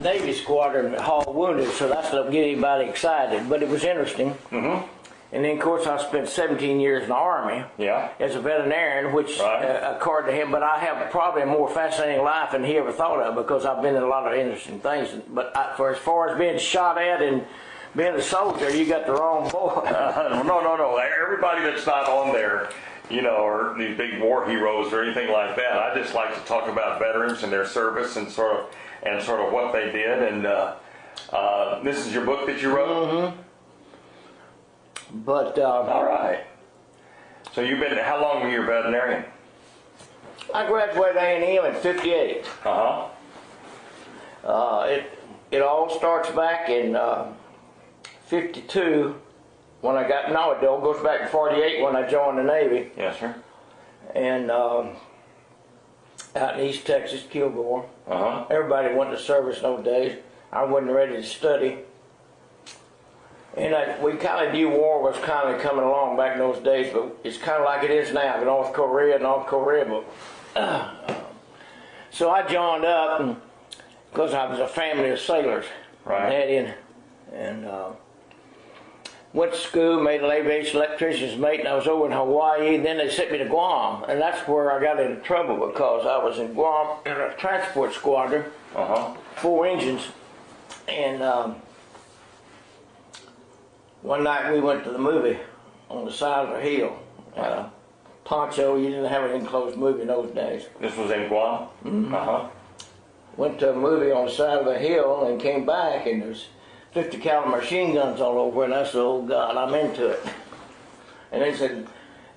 Navy squadron haul wounded, so that's not get anybody excited. But it was interesting. Mm-hmm. And then, of course, I spent 17 years in the Army as a veterinarian, which, according to him, but I have probably a more fascinating life than he ever thought of because I've been in a lot of interesting things. But for as far as being shot at and being a soldier, you got the wrong boy. No. Everybody that's not on there, you know, or these big war heroes or anything like that. I just like to talk about veterans and their service and sort of what they did. And this is your book that you wrote. Mm-hmm. But all right. So you've been. How long were you a veterinarian? I graduated A&M in '58. It all starts back in '52 when I got. No, it don't. Goes back to '48 when I joined the Navy. Yes, sir. And out in East Texas, Kilgore. Everybody went to service in those days. I wasn't ready to study. And we kind of knew war was kind of coming along back in those days, but it's kind of like it is now, North Korea. But so I joined up because I was a family of sailors. Right. And went to school, made an aviation electrician's mate, and I was over in Hawaii. And then they sent me to Guam, and that's where I got into trouble because I was in Guam in a transport squadron, 4 engines, and one night we went to the movie on the side of a hill. Poncho, you didn't have an enclosed movie in those days. This was in Guam? Mm-hmm. Went to a movie on the side of a hill and came back, and there's 50 caliber machine guns all over, and I said, oh God, I'm into it. And they said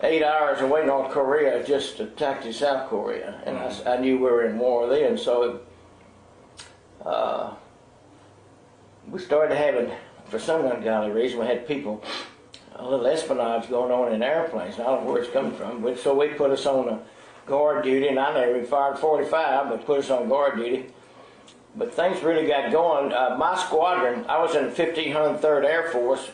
8 hours away, North Korea just attacked in South Korea, and I knew we were in war then, so we started having, for some ungodly reason, we had people, a little espionage going on in airplanes. I don't know where it's coming from, but so we put us on a guard duty, and I never fired 45, but put us on guard duty. But things really got going. My squadron, I was in the 1503rd Air Force,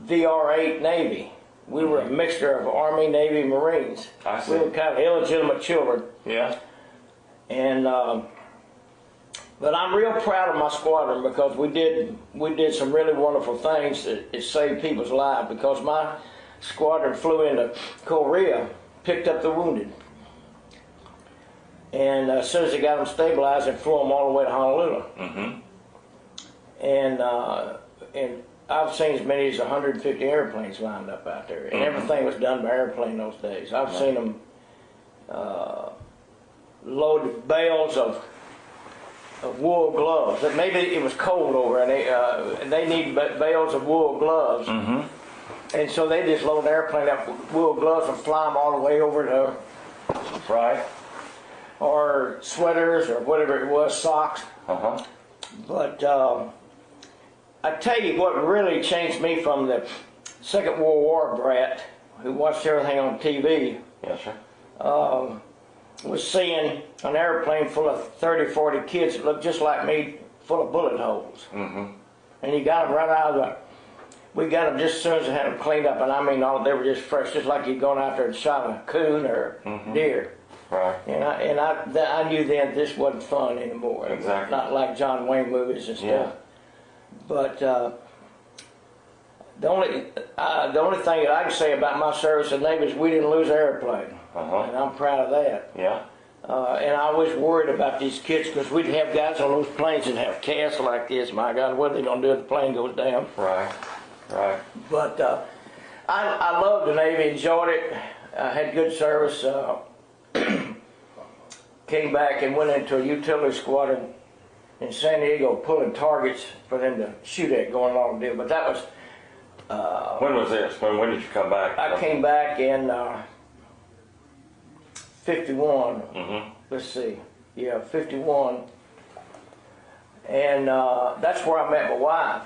VR-8 Navy. We were a mixture of Army, Navy, Marines. I see. We were kind of illegitimate children. Yeah. And but I'm real proud of my squadron because we did some really wonderful things that saved people's lives, because my squadron flew into Korea, picked up the wounded, and as soon as they got them stabilized, they flew them all the way to Honolulu. And I've seen as many as 150 airplanes lined up out there, and everything was done by airplane those days. I've seen them load bales of wool gloves. Maybe it was cold over, and they need bales of wool gloves. And so they just load the airplane up with wool gloves and fly them all the way over to, or sweaters or whatever it was, socks. But I tell you what really changed me from the Second World War brat who watched everything on TV. Yes, sir. Was seeing an airplane full of 30, 40 kids that looked just like me, full of bullet holes. And he got them right out of we got them just as soon as they had them cleaned up, and I mean, they were just fresh, just like you'd gone out there and shot a coon or deer. And I knew then this wasn't fun anymore. Exactly. Not like John Wayne movies and stuff. But the only thing that I can say about my service in the Navy is we didn't lose an airplane. And I'm proud of that. Yeah. And I was worried about these kids because we'd have guys on those planes that have casts like this. My God, what are they going to do if the plane goes down? Right. But I loved the Navy, enjoyed it, had good service. Came back and went into a utility squadron in San Diego pulling targets for them to shoot at going along the deal. But that was... when was this? When did you come back? I came back in 51. Let's see. Yeah, 51. And that's where I met my wife.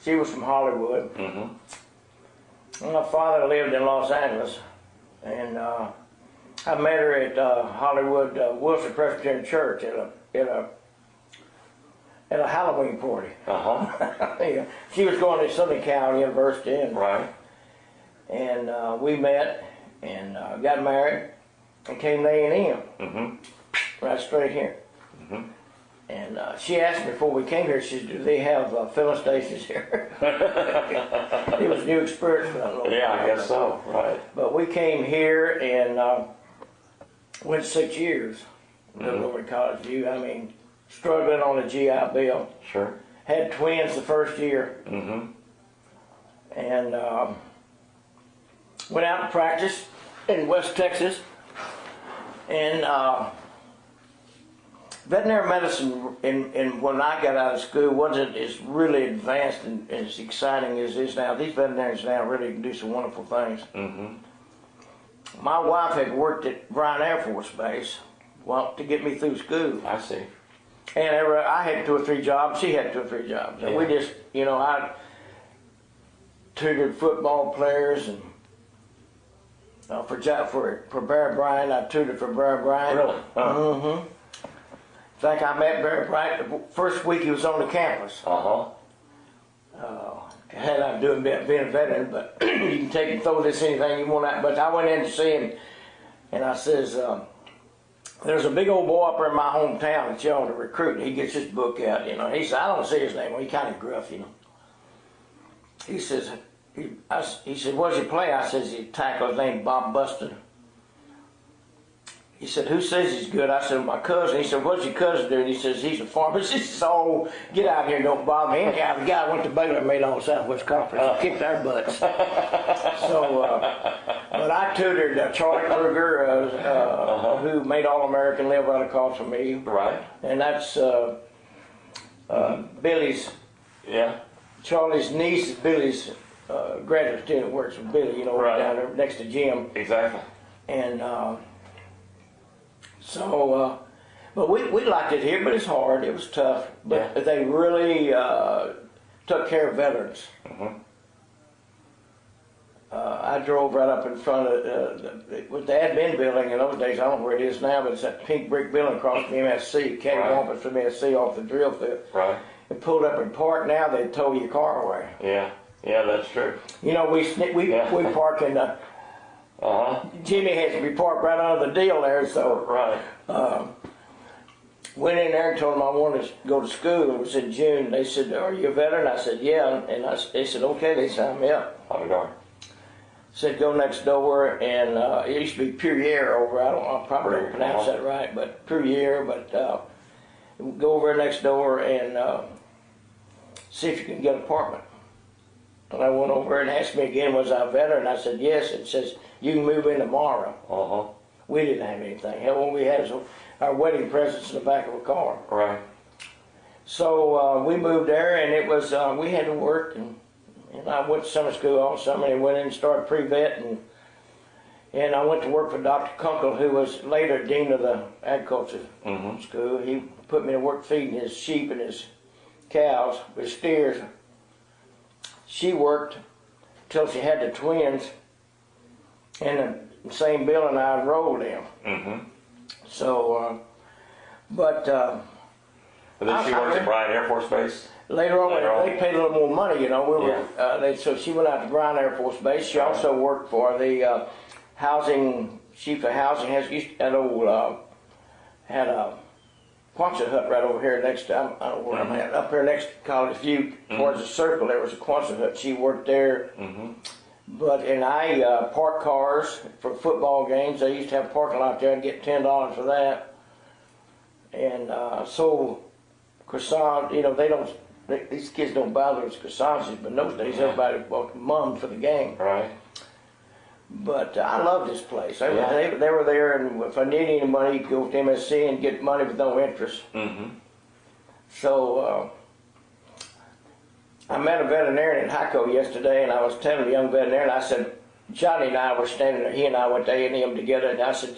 She was from Hollywood. And my father lived in Los Angeles. And I met her at Hollywood Wilson Presbyterian Church at a Halloween party. Yeah. She was going to Southern Cal University. And, and we met and got married and came to A&M. Right straight here. And she asked me before we came here, she said, do they have filling stations here? It was a new experience for that. Yeah, I guess so, right. But we came here and went 6 years, lived over in College View. I mean, struggling on the GI Bill. Sure. Had twins the first year. And went out to practice in West Texas. And veterinary medicine, when I got out of school, wasn't as really advanced and as exciting as it is now. These veterinarians now really can do some wonderful things. My wife had worked at Bryan Air Force Base, well, to get me through school. I see. And I had 2 or 3 jobs. She had 2 or 3 jobs. And we just, you know, I tutored football players and for Bear Bryant. I tutored for Bear Bryant. Really? In fact, I met Barry Bryant the first week he was on the campus. Had I doing being a veteran, but you can take and throw this anything you want out. But I went in to see him, and I says, "There's a big old boy up there in my hometown that you ought to recruit." He gets his book out, you know. He said, "I don't say his name. Well, he kind of gruff, you know." He says, "He said, what does he play?" I says, "He tackle. His name Bob Buston." He said, "Who says he's good?" I said, "My cousin." He said, "What's your cousin do?" And he says, "He's a pharmacist." He says, "Oh, get out here, don't bother me." Anyhow, the guy went to Baylor and made all the Southwest Conference. Kicked our butts. So, but I tutored Charlie Kruger, who made All-American, lived right across from me. Right. And that's Billy's. Yeah. Charlie's niece is Billy's graduate student, works with Billy, you know, down there next to Jim. Exactly. And but we liked it here, but it's hard. It was tough. But they really took care of veterans. I drove right up in front of with the admin building in those days. I don't know where it is now, but it's that pink brick building across from MSC. Came off from MSC off the drill field. Right. And pulled up in park. Now they tow your car away. Yeah. Yeah, that's true. You know, we park in the. Jimmy has to be parked right under the deal there, so went in there and told them I wanted to go to school. It was in June. They said, "Are you a veteran?" I said, "Yeah," and they said, "Okay." They signed me up. Said, "Go next door," and it used to be Puryear over. I probably don't pronounce that right, but Puryear. But go over next door and see if you can get an apartment. And I went over and asked me again, "Was I a veteran?" I said, "Yes." It says, "You can move in tomorrow." We didn't have anything. Hell, all we had is our wedding presents in the back of a car. Right. So we moved there, and it was we had to work, and I went to summer school all summer, and went in and started pre-vet, and I went to work for Dr. Kunkel, who was later dean of the agriculture school. He put me to work feeding his sheep and his cows, his steers. She worked till she had the twins in the same building I enrolled in. So, but then she worked at Bryan Air Force Base? Later on, they paid a little more money, you know. So she went out to Bryan Air Force Base. She also worked for the housing, chief of housing, had a Quonset hut right over here next to, I don't know where I'm at, up here next to College View, towards the circle, there was a Quonset hut. She worked there. And I parked cars for football games. They used to have a parking lot there and get $10 for that. And sold croissants. You know, these kids don't buy those croissants, but in those days everybody bought mums for the game. Right. But I love this place. They were there, and if I needed any money, you could go to MSC and get money with no interest. So I met a veterinarian in Hyco yesterday, and I was telling the young veterinarian, I said, Johnny and I were standing there, he and I went to A&M together, and I said,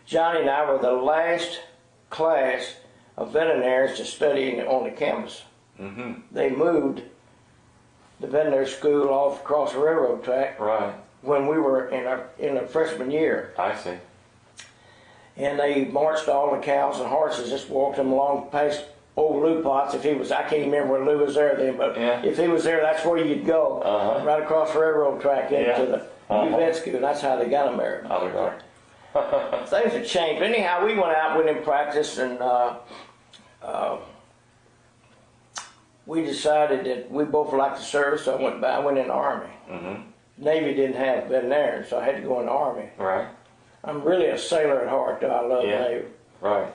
Johnny and I were the last class of veterinarians to study on the campus. They moved the veterinary school off across the railroad track when we were in our freshman year. I see. And they marched all the cows and horses, just walked them along past old Lou Potts. If he was, I can't even remember when Lou was there then, but if he was there, that's where you'd go, right across the railroad track into the vet school. That's how they got them there. Things have changed. Anyhow, we went out with him practice, and we decided that we both liked the service, so I went in the Army. Mm-hmm. Navy didn't have veterinarians, so I had to go in the Army. Right. I'm really a sailor at heart, though. I love the Navy. Right.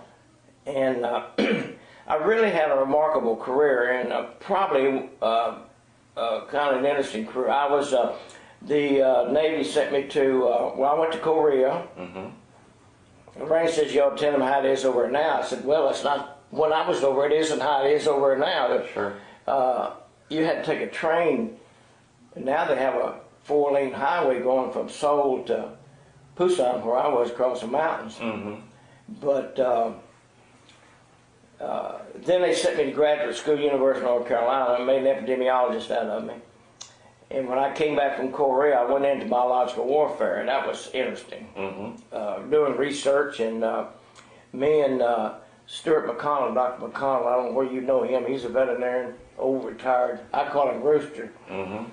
And I really had a remarkable career, and probably kind of an interesting career. I was the Navy sent me to I went to Korea. Mm-hmm. The range says, "Y'all tell them how it is over there now." I said, "Well, it's not when I was over. It isn't how it is over there now." Sure. You had to take a train, and now they have a 4-lane highway going from Seoul to Busan, where I was, across the mountains. Mm-hmm. But then they sent me to graduate school, University of North Carolina, and made an epidemiologist out of me. And when I came back from Korea, I went into biological warfare, and that was interesting. Mm-hmm. Doing research, and me and Stuart McConnell, Dr. McConnell, I don't know where you know him, he's a veterinarian, old retired. I call him Rooster. Mm-hmm.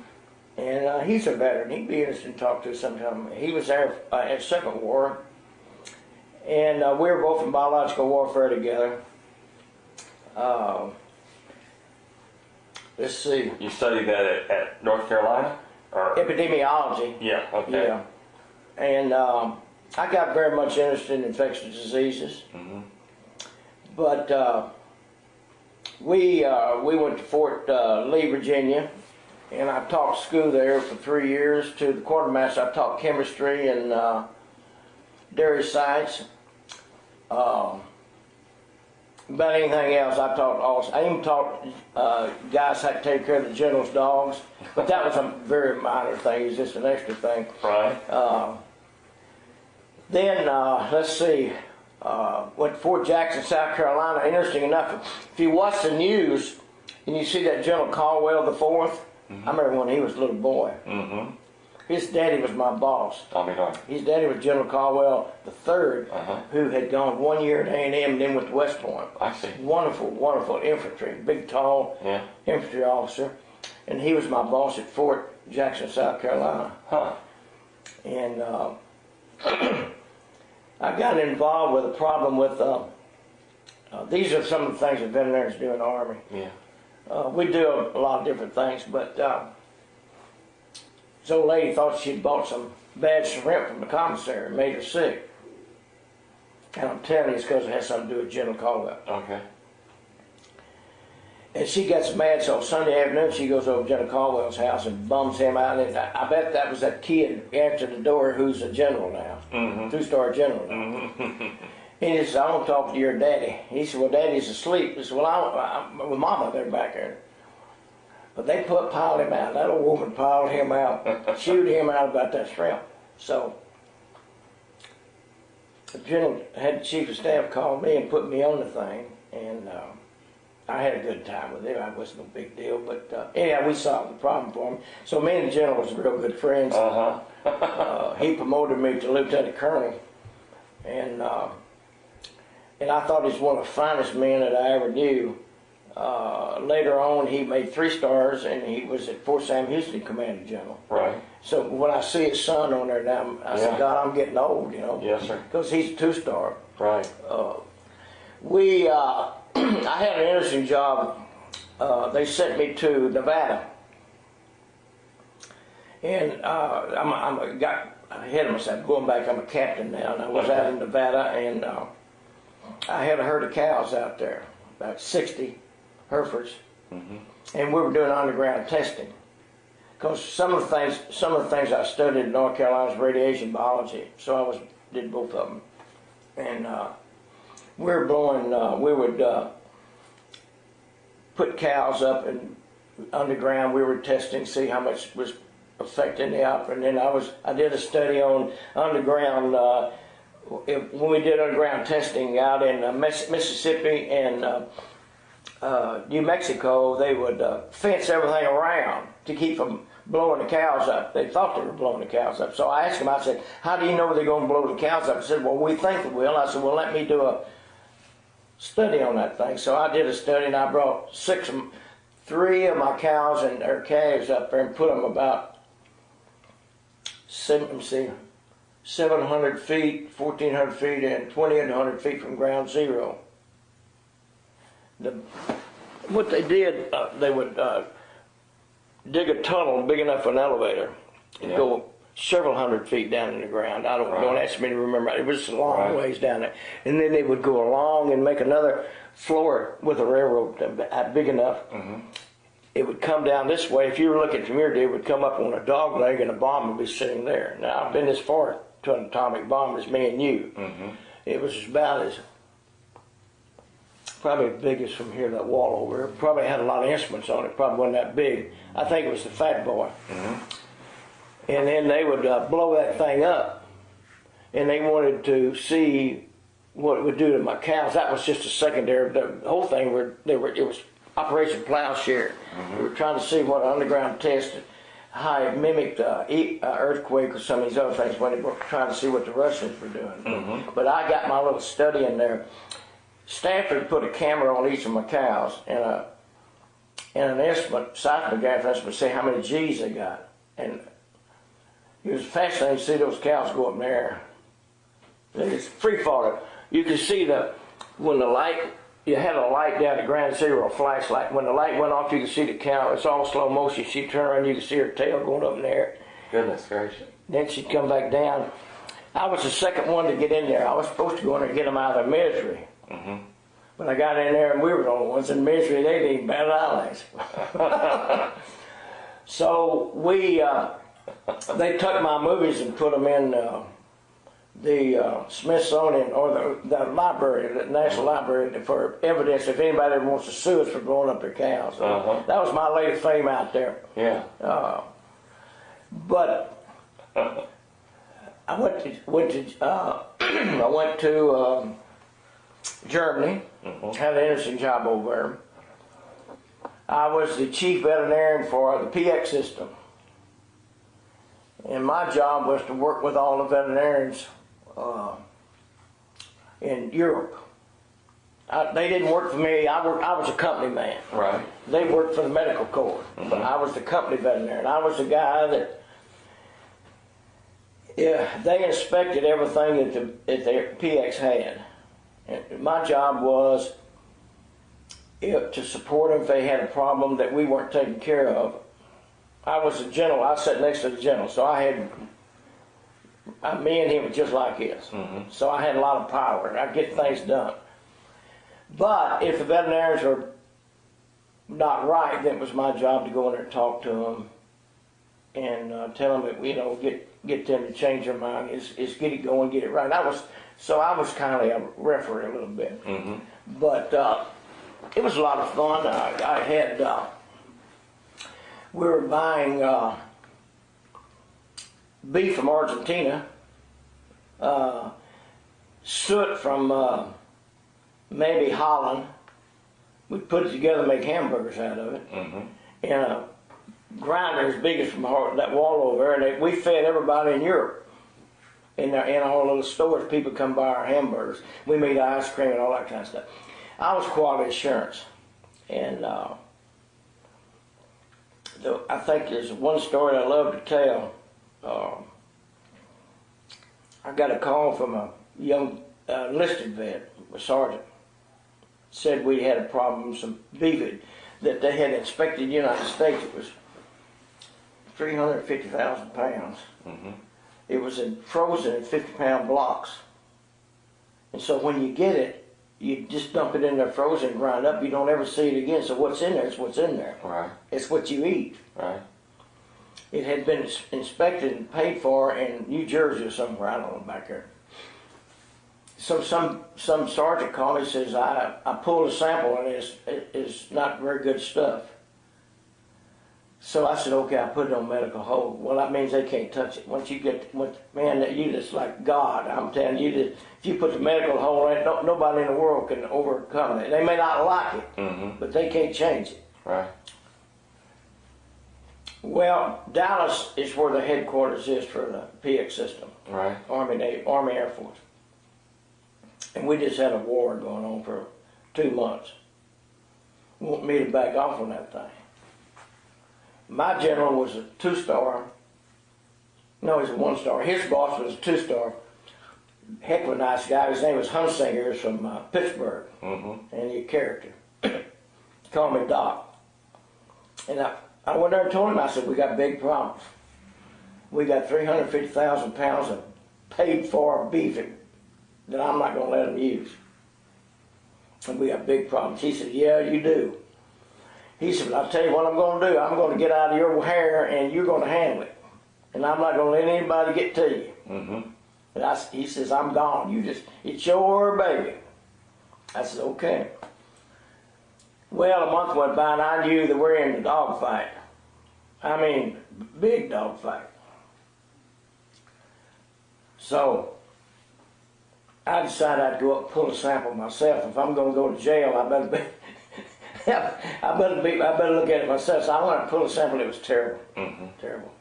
And he's a veteran. He'd be interesting to talk to sometime. He was there in the Second War, and we were both in biological warfare together. Let's see. You studied that at North Carolina? Or? Epidemiology. Yeah, okay. Yeah. And I got very much interested in infectious diseases. Mm-hmm. But we went to Fort Lee, Virginia, and I taught school there for 3 years. To the quartermaster, I taught chemistry and dairy science. About anything else, I taught also. I even taught guys how to take care of the general's dogs, but that was a very minor thing. It was just an extra thing. Right. Then let's see. Went to Fort Jackson, South Carolina. Interesting enough, if you watch the news and you see that General Caldwell the Fourth, I remember when he was a little boy. Mm-hmm. His daddy was my boss. Tommy Darn. His daddy was General Caldwell the Third, who had gone 1 year at A&M and then went to West Point. I see. Wonderful, wonderful infantry, big, tall infantry officer. And he was my boss at Fort Jackson, South Carolina. Huh. And I got involved with a problem with, these are some of the things that veterinarians do in the Army. Yeah. We do a lot of different things, but this old lady thought she'd bought some bad shrimp from the commissary and made her sick. And I'm telling you, it's because it has something to do with General Caldwell. Okay. And she gets mad, so Sunday afternoon she goes over to General Caldwell's house and bums him out. And I bet that was that kid answered the door who's a general now, Mm-hmm. 2-star general now. Mm-hmm. And he said, "I want to talk to your daddy." He said, "Well, Daddy's asleep." He said, "Well, I'm with Mama, they're back there." But they piled him out. That old woman piled him out, chewed him out about that shrimp. So the general had the chief of staff call me and put me on the thing, and I had a good time with him. It wasn't no big deal, but anyhow, we solved the problem for him. So me and the general was real good friends. He promoted me to lieutenant colonel, and I thought he was one of the finest men that I ever knew. Later on, he made 3 stars, and he was at Fort Sam Houston Commanding General. Right. So when I see his son on there now, I said, "God, I'm getting old, you know." Yes, sir. Because he's a 2-star. Right. I had an interesting job. They sent me to Nevada, and I'm got ahead of myself. Going back, I'm a captain now, and I was out in Nevada, and I had a herd of cows out there, about 60 Herefords, and we were doing underground testing. Because some of the things I studied in North Carolina was radiation biology, so I did both of them, and we were blowing. We would put cows up and underground. We were testing, see how much was affecting the output. And then I did a study on underground. When we did underground testing out in Mississippi and New Mexico, they would fence everything around to keep from blowing the cows up. They thought they were blowing the cows up. So I asked them, I said, "How do you know they're going to blow the cows up?" I said, "Well, we think they will." I said, "Well, let me do a study on that thing." So I did a study, and I brought 3 of my cows and their calves up there and put them about 700 feet, 1,400 feet, and 2,800 feet from ground zero. what they did, they would dig a tunnel big enough for an elevator and go several hundred feet down in the ground. Don't ask me to remember. It was a long ways down there. And then they would go along and make another floor with a railroad big enough. It would come down this way. If you were looking from here, it would come up on a dog leg and a bomb would be sitting there. Now, I've been as far to an atomic bomb as me and you. It was about as, probably the biggest from here, that wall over. It probably had a lot of instruments on it. Probably wasn't that big. I think it was the Fat Boy. And then they would blow that thing up. And they wanted to see what it would do to my cows. That was just a secondary. The whole thing, it was Operation Plowshare. We were trying to see what an underground test, how it mimicked earthquake or some of these other things when they were trying to see what the Russians were doing. But I got my little study in there. Stanford put a camera on each of my cows and an instrument, seismograph instrument, see how many G's they got. And it was fascinating to see those cows go up in the air. It's free falling. You could see when the light, you had a light down at ground zero, a flashlight. When the light went off, you could see the cow. It's all slow motion. She'd turn around, you could see her tail going up in the air. Goodness gracious. Then she'd come back down. I was the second one to get in there. I was supposed to go in there and get them out of their misery. But I got in there and we were the only ones in misery. They didn't even bat eyelash. So they took my movies and put them in the Smithsonian or the library, the National Library, for evidence if anybody ever wants to sue us for blowing up their cows. That was my lady fame out there. But I went to Germany. Had an interesting job over there. I was the chief veterinarian for the PX system. And my job was to work with all the veterinarians in Europe. They didn't work for me. I was a company man. They worked for the medical corps. But I was the company veterinarian. I was the guy that they inspected everything that their PX had. And my job was to support them if they had a problem that we weren't taking care of. I was a general. I sat next to the general, so me and him were just like this. So I had a lot of power, and I'd get things done. But if the veterinarians were not right, then it was my job to go in there and talk to them and tell them that, get them to change their mind. Is get it going, get it right. I was kind of a referee a little bit. But it was a lot of fun. I had. We were buying beef from Argentina, soot from maybe Holland. We'd put it together and make hamburgers out of it. And a grinder as big as from that wall over there, and we fed everybody in Europe. In our little stores, people come buy our hamburgers. We made ice cream and all that kind of stuff. I was quality assurance. And I think there's one story I love to tell. I got a call from a young enlisted vet, a sergeant. Said we had a problem, some beef that they had inspected in the United States. It was 350,000 pounds. It was frozen in 50-pound blocks. And so when you get it, you just dump it in there frozen and grind up. You don't ever see it again. So what's in there is what's in there. It's what you eat. It had been inspected and paid for in New Jersey or somewhere, I don't know, back there. So some sergeant called me and says, I pulled a sample and it's not very good stuff. So I said, okay, I put it on medical hold. Well, that means they can't touch it. Once you man, you just like God. I'm telling you, that if you put the medical hold on it, nobody in the world can overcome it. They may not like it, but they can't change it. Well, Dallas is where the headquarters is for the PX system. Army Air Force. And we just had a war going on for 2 months. Want me to back off on that thing. My general was a 2-star. No, he's a 1-star. His boss was a 2-star. Heck of a nice guy. His name was Hunsinger. He's from Pittsburgh. And he's a character. called me Doc. And I went there and told him, I said, we got big problems. We got 350,000 pounds of paid for beef that I'm not going to let them use. And we got big problems. He said, yeah, you do. He said, I'll tell you what I'm going to do. I'm going to get out of your hair and you're going to handle it. And I'm not going to let anybody get to you. Mm-hmm. And he says, I'm gone. It's your baby. I said, okay. Well, a month went by and I knew that we're in the dog fight. I mean, big dog fight. So I decided I'd go up and pull a sample myself. If I'm going to go to jail, I better look at it myself. So I went and pulled a sample. It was terrible, terrible.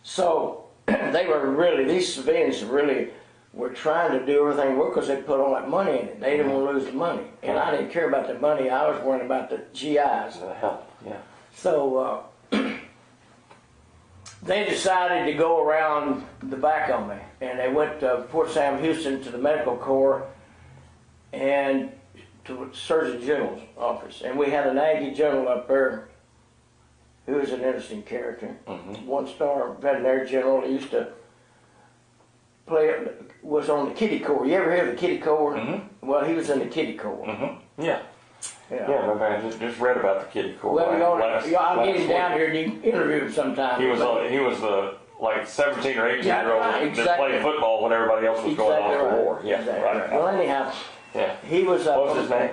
So these civilians really were trying to do everything because they put all that money in it. They didn't want to lose the money. And I didn't care about the money. I was worrying about the GIs. Yeah. So they decided to go around the back on me. And they went to Fort Sam Houston to the medical corps and to the Surgeon General's office. And we had an Aggie general up there who was an interesting character. One-star veterinary general. He used to was on the kitty corps. You ever hear of the kitty corps? Well, he was in the kitty corps. Yeah. I just read about the kitty corps. Well, I'll get him down here and you can interview him sometime. He was the like 17 or 18-year-old that played football when everybody else was going off to war. Yeah, right. Well, anyhow, he was what was his name?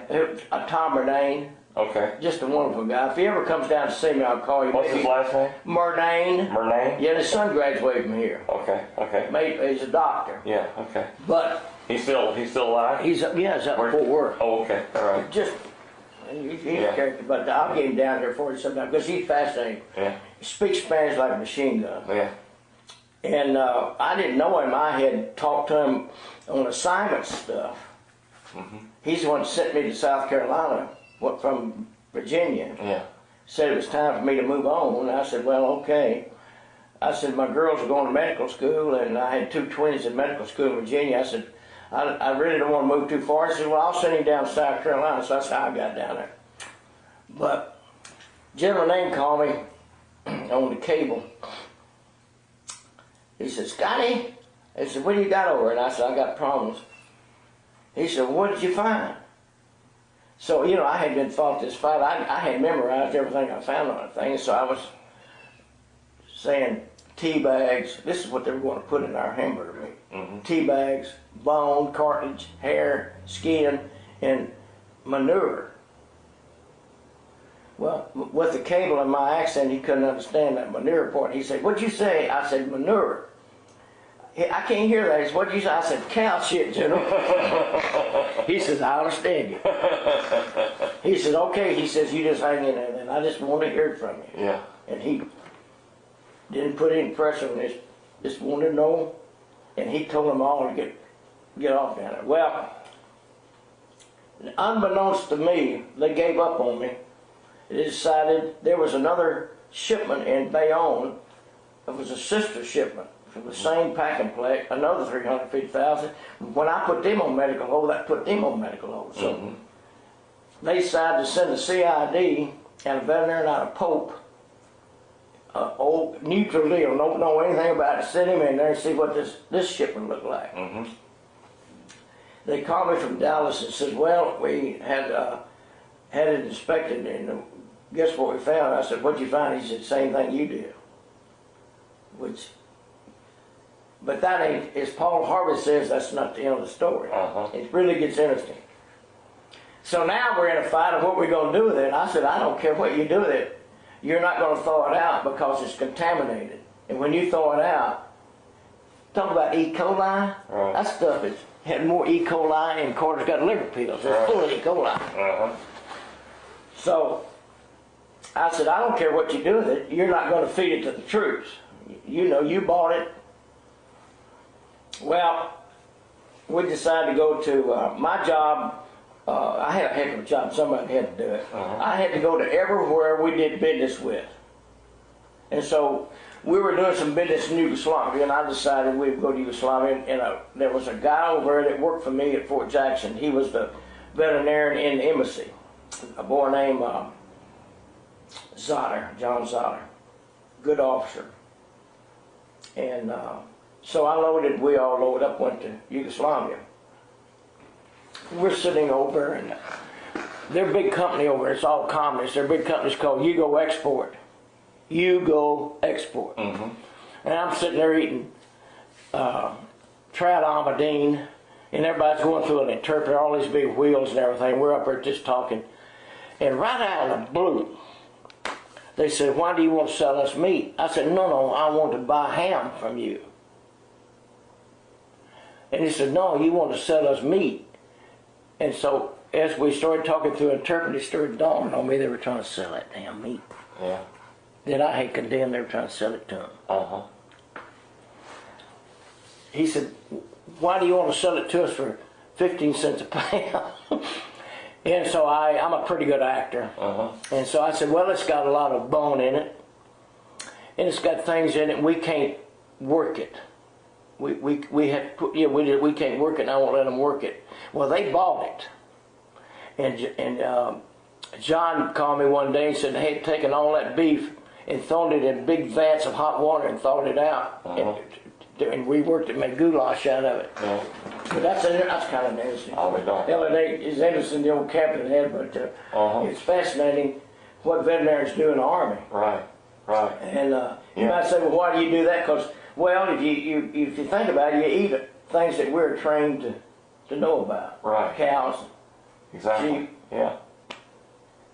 Tom Murnane. Okay. Just a wonderful guy. If he ever comes down to see me, I'll call you. What's his last name? Murnane. Murnane? Yeah, his son graduated from here. Okay. He's a doctor. Yeah, okay. But he's still alive? He's up in Fort Worth. Oh, okay. All right. He's a character, but I'll get him down here for you sometime because he's fascinating. Yeah. He speaks Spanish like a machine gun. Yeah. And I didn't know him. I had talked to him on assignment stuff. He's the one that sent me to South Carolina. From Virginia. Yeah. Said it was time for me to move on. And I said, well, okay. I said, my girls are going to medical school, and I had 2 twins in medical school in Virginia. I said, I really don't want to move too far. He said, well, I'll send you down to South Carolina. So that's how I got down there. But General Name called me on the cable. He said, Scotty, he said, what do you got over? And I said, I got problems. He said, what did you find? So, I had been fought this fight. I had memorized everything I found on the thing, so I was saying tea bags. This is what they were going to put in our hamburger meat. Tea bags, bone, cartilage, hair, skin, and manure. Well, with the cable and my accent, he couldn't understand that manure part. He said, what'd you say? I said, manure. I can't hear that. He said, what'd you say? I said, cow shit, General. He says, I understand you. He said, okay. He says, you just hang in there, and I just want to hear it from you. Yeah. And he didn't put any pressure on this. Just wanted to know. And he told them all to get off down there. Well, unbeknownst to me, they gave up on me. They decided there was another shipment in Bayonne. It was a sister shipment. For the same packing plate, another 350,000. When I put them on medical hold, that put them on medical hold. So they decided to send a CID and a veterinarian out of Pope, old neutral deal, don't know anything about it, send him in there and see what this shipment looked like. They called me from Dallas and said, well, we had it inspected, and guess what we found? I said, what'd you find? He said, same thing you did. But that ain't, as Paul Harvey says, that's not the end of the story. It really gets interesting. So now we're in a fight of what we're going to do with it. I said, I don't care what you do with it. You're not going to throw it out because it's contaminated. And when you throw it out, talk about E. coli. That stuff had more E. coli, and Carter's got liver pills. It's full of E. coli. So I said, I don't care what you do with it. You're not going to feed it to the troops. You bought it. Well, we decided to go to my job. I had a heck of a job. Somebody had to do it. I had to go to everywhere we did business with. And so we were doing some business in Yugoslavia, and I decided we would go to Yugoslavia. And there was a guy over there that worked for me at Fort Jackson. He was the veterinarian in the embassy. a boy named Zotter, John Zotter, good officer. And so we all loaded up, went to Yugoslavia. We're sitting over, and their big company over there, it's all communist, their big company's called Yugo Export. Yugo Export. Mm-hmm. And I'm sitting there eating trout almondine, and everybody's going through an interpreter, all these big wheels and everything. We're up there just talking. And right out of the blue, they said, "Why do you want to sell us meat?" I said, no, I want to buy ham from you. And he said, "No, you want to sell us meat." And so as we started talking through an interpreter, it started dawning on me they were trying to sell that damn meat. Yeah. That I had condemned, they were trying to sell it to him. Uh-huh. He said, "Why do you want to sell it to us for 15 cents a pound?" And so I'm a pretty good actor. Uh-huh. And so I said, "Well, it's got a lot of bone in it. And it's got things in it, and we can't work it. We can't work it, and I won't let them work it." Well, they bought it. And John called me one day and said they had taken all that beef and thrown it in big vats of hot water and thawed it out. Uh-huh. And we worked it, made goulash out of it. Yeah. But that's kind of interesting. Oh, we don't. It is interesting, the old captain had, but it's fascinating what veterinarians do in the Army. Right, right. And you might say, "Well, why do you do that?" Because, well, if you think about it, you eat things that we're trained to know about. Right. Cows. Exactly. Sheep. Yeah.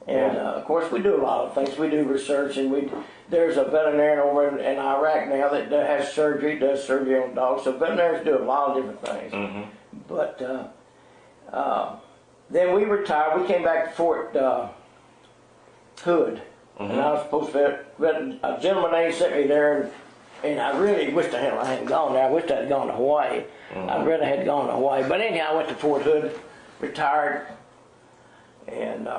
And of course, we do a lot of things. We do research, and there's a veterinarian over in Iraq now that does surgery on dogs. So veterinarians do a lot of different things. Mm-hmm. But then we retired. We came back to Fort Hood, mm-hmm. and I was supposed to a gentleman named sent me there, and I really wished I hadn't gone there. I wished I had gone to Hawaii. Mm-hmm. I'd rather had gone to Hawaii. But anyhow, I went to Fort Hood, retired, and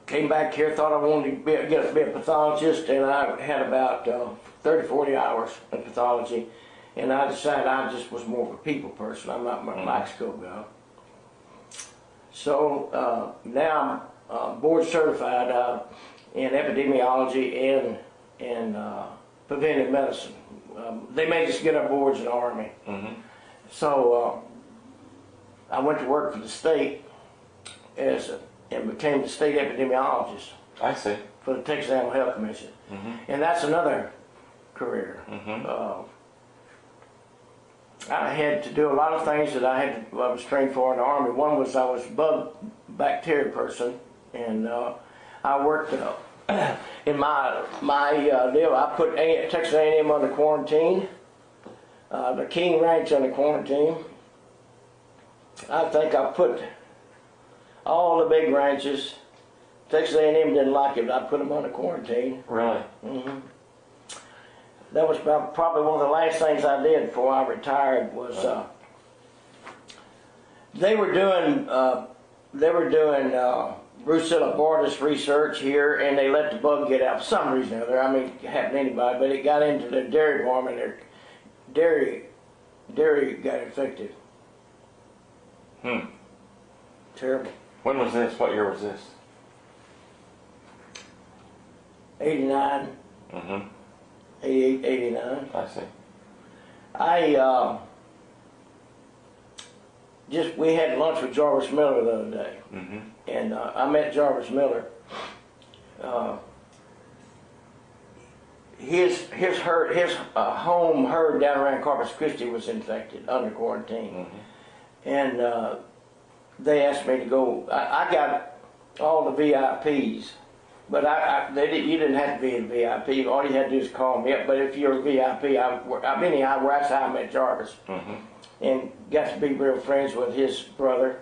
came back here, thought I wanted to be a pathologist, and I had about 30, 40 hours in pathology, and I decided I just was more of a people person. I'm not a microscope guy. So now I'm board certified in epidemiology and preventive medicine. They made us get our boards in the Army. Mm-hmm. So I went to work for the state and became the state epidemiologist. I see. For the Texas Animal Health Commission. Mm-hmm. And that's another career. Mm-hmm. I had to do a lot of things that I was trained for in the Army. One was I was a bug bacteria person, and I worked in my deal. I put Texas A&M under quarantine, the King Ranch under quarantine. I think I put all the big ranches. Texas A&M didn't like it, but I put them under quarantine. Really? Mm-hmm. That was probably one of the last things I did before I retired. Was they were doing Brucella Bordis research here, and they let the bug get out for some reason or other. I mean, it happened to anybody, but it got into the dairy farm, and their dairy got infected. Terrible. When was this? What year was this? 89. Mm-hmm. 88, 89. I see. We had lunch with Jarvis Miller the other day. Mm-hmm. And I met Jarvis Miller. His home herd down around Corpus Christi was infected, under quarantine. Mm-hmm. And they asked me to go. I got all the VIPs, but you didn't have to be a VIP. All you had to do is call me up. But if you're a VIP, that's how I met Jarvis, mm-hmm. and got to be real friends with his brother.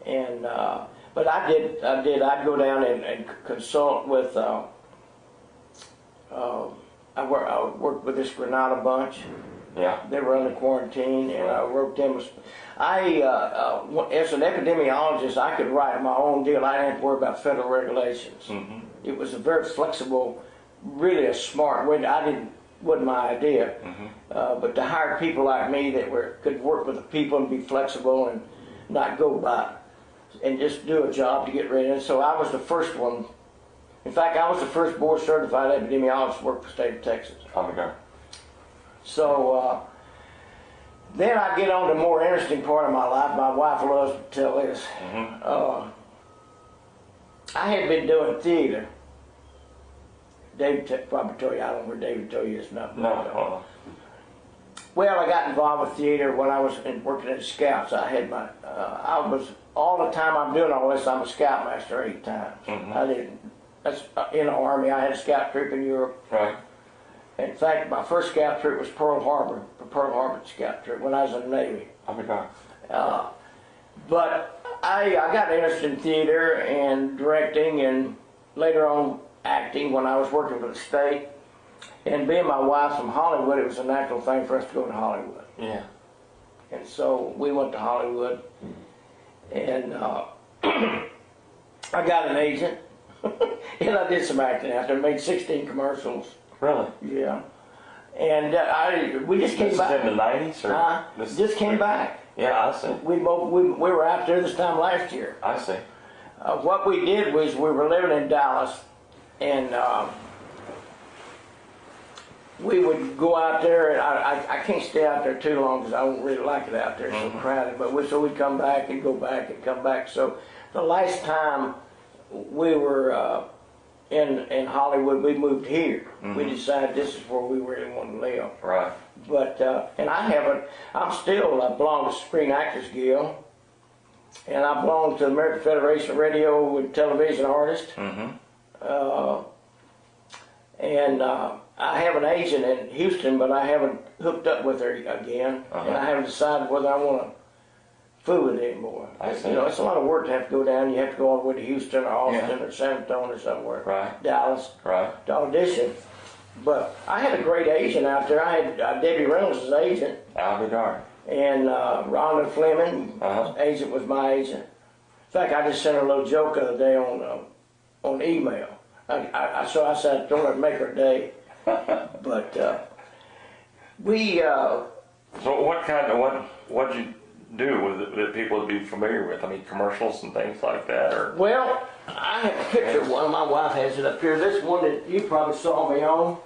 And but I'd go down and consult with. I worked with this Granada bunch. Yeah. They were under quarantine, and I wrote them. As an epidemiologist, I could write my own deal. I didn't have to worry about federal regulations. Mm-hmm. It was a very flexible, really a smart way. Wasn't my idea, mm-hmm. But to hire people like me that could work with the people and be flexible and not go by and just do a job to get ready. And so I was the first one. In fact, I was the first board certified epidemiologist to work for the state of Texas. Oh my God. So then I get on to the more interesting part of my life. My wife loves to tell this. I had been doing theater. David probably told you. I don't know where David told you this nothing. No. Well, I got involved with theater when I was working at the Scouts. I had my, I was, all the time I'm doing all this, I'm a Scoutmaster 8 times. I didn't, that's in the Army. I had a Scout troop in Europe. Right. In fact, my first Scout troop was Pearl Harbor Scout troop when I was in the Navy. Oh my God. But I got interested in theater and directing and later on acting when I was working for the state. And being my wife from Hollywood, it was a natural thing for us to go to Hollywood. Yeah. And so we went to Hollywood, and I got an agent, and I did some acting out there. Made 16 commercials. Really? Yeah. And we just came back. This is in the 90s, or this just came back. Yeah, I see. We were out there this time last year. I see. What we did was we were living in Dallas, and we would go out there, and I can't stay out there too long because I don't really like it out there. It's so crowded. But so we'd come back and go back and come back. So the last time we were in Hollywood, we moved here. We decided this is where we really want to live. Right. But and I'm still belong to Screen Actors Guild, and I belong to the American Federation of Radio and Television Artists. And I have an agent in Houston, but I haven't hooked up with her again, and I haven't decided whether I want to fool with it anymore. I see. You know, it's a lot of work to have to go down. You have to go all the way to Houston or Austin or San Antonio or somewhere. Right. Dallas. Right. To audition. But I had a great agent out there. I had Debbie Reynolds as agent. I'll be darned. And Rhonda Fleming, agent was my agent. In fact, I just sent her a little joke the other day on email. So I said, don't let it make her day. But we. So what'd you do with it that people would be familiar with? I mean, commercials and things like that, or? Well, I have a picture of one. My wife has it up here. This one that you probably saw me on.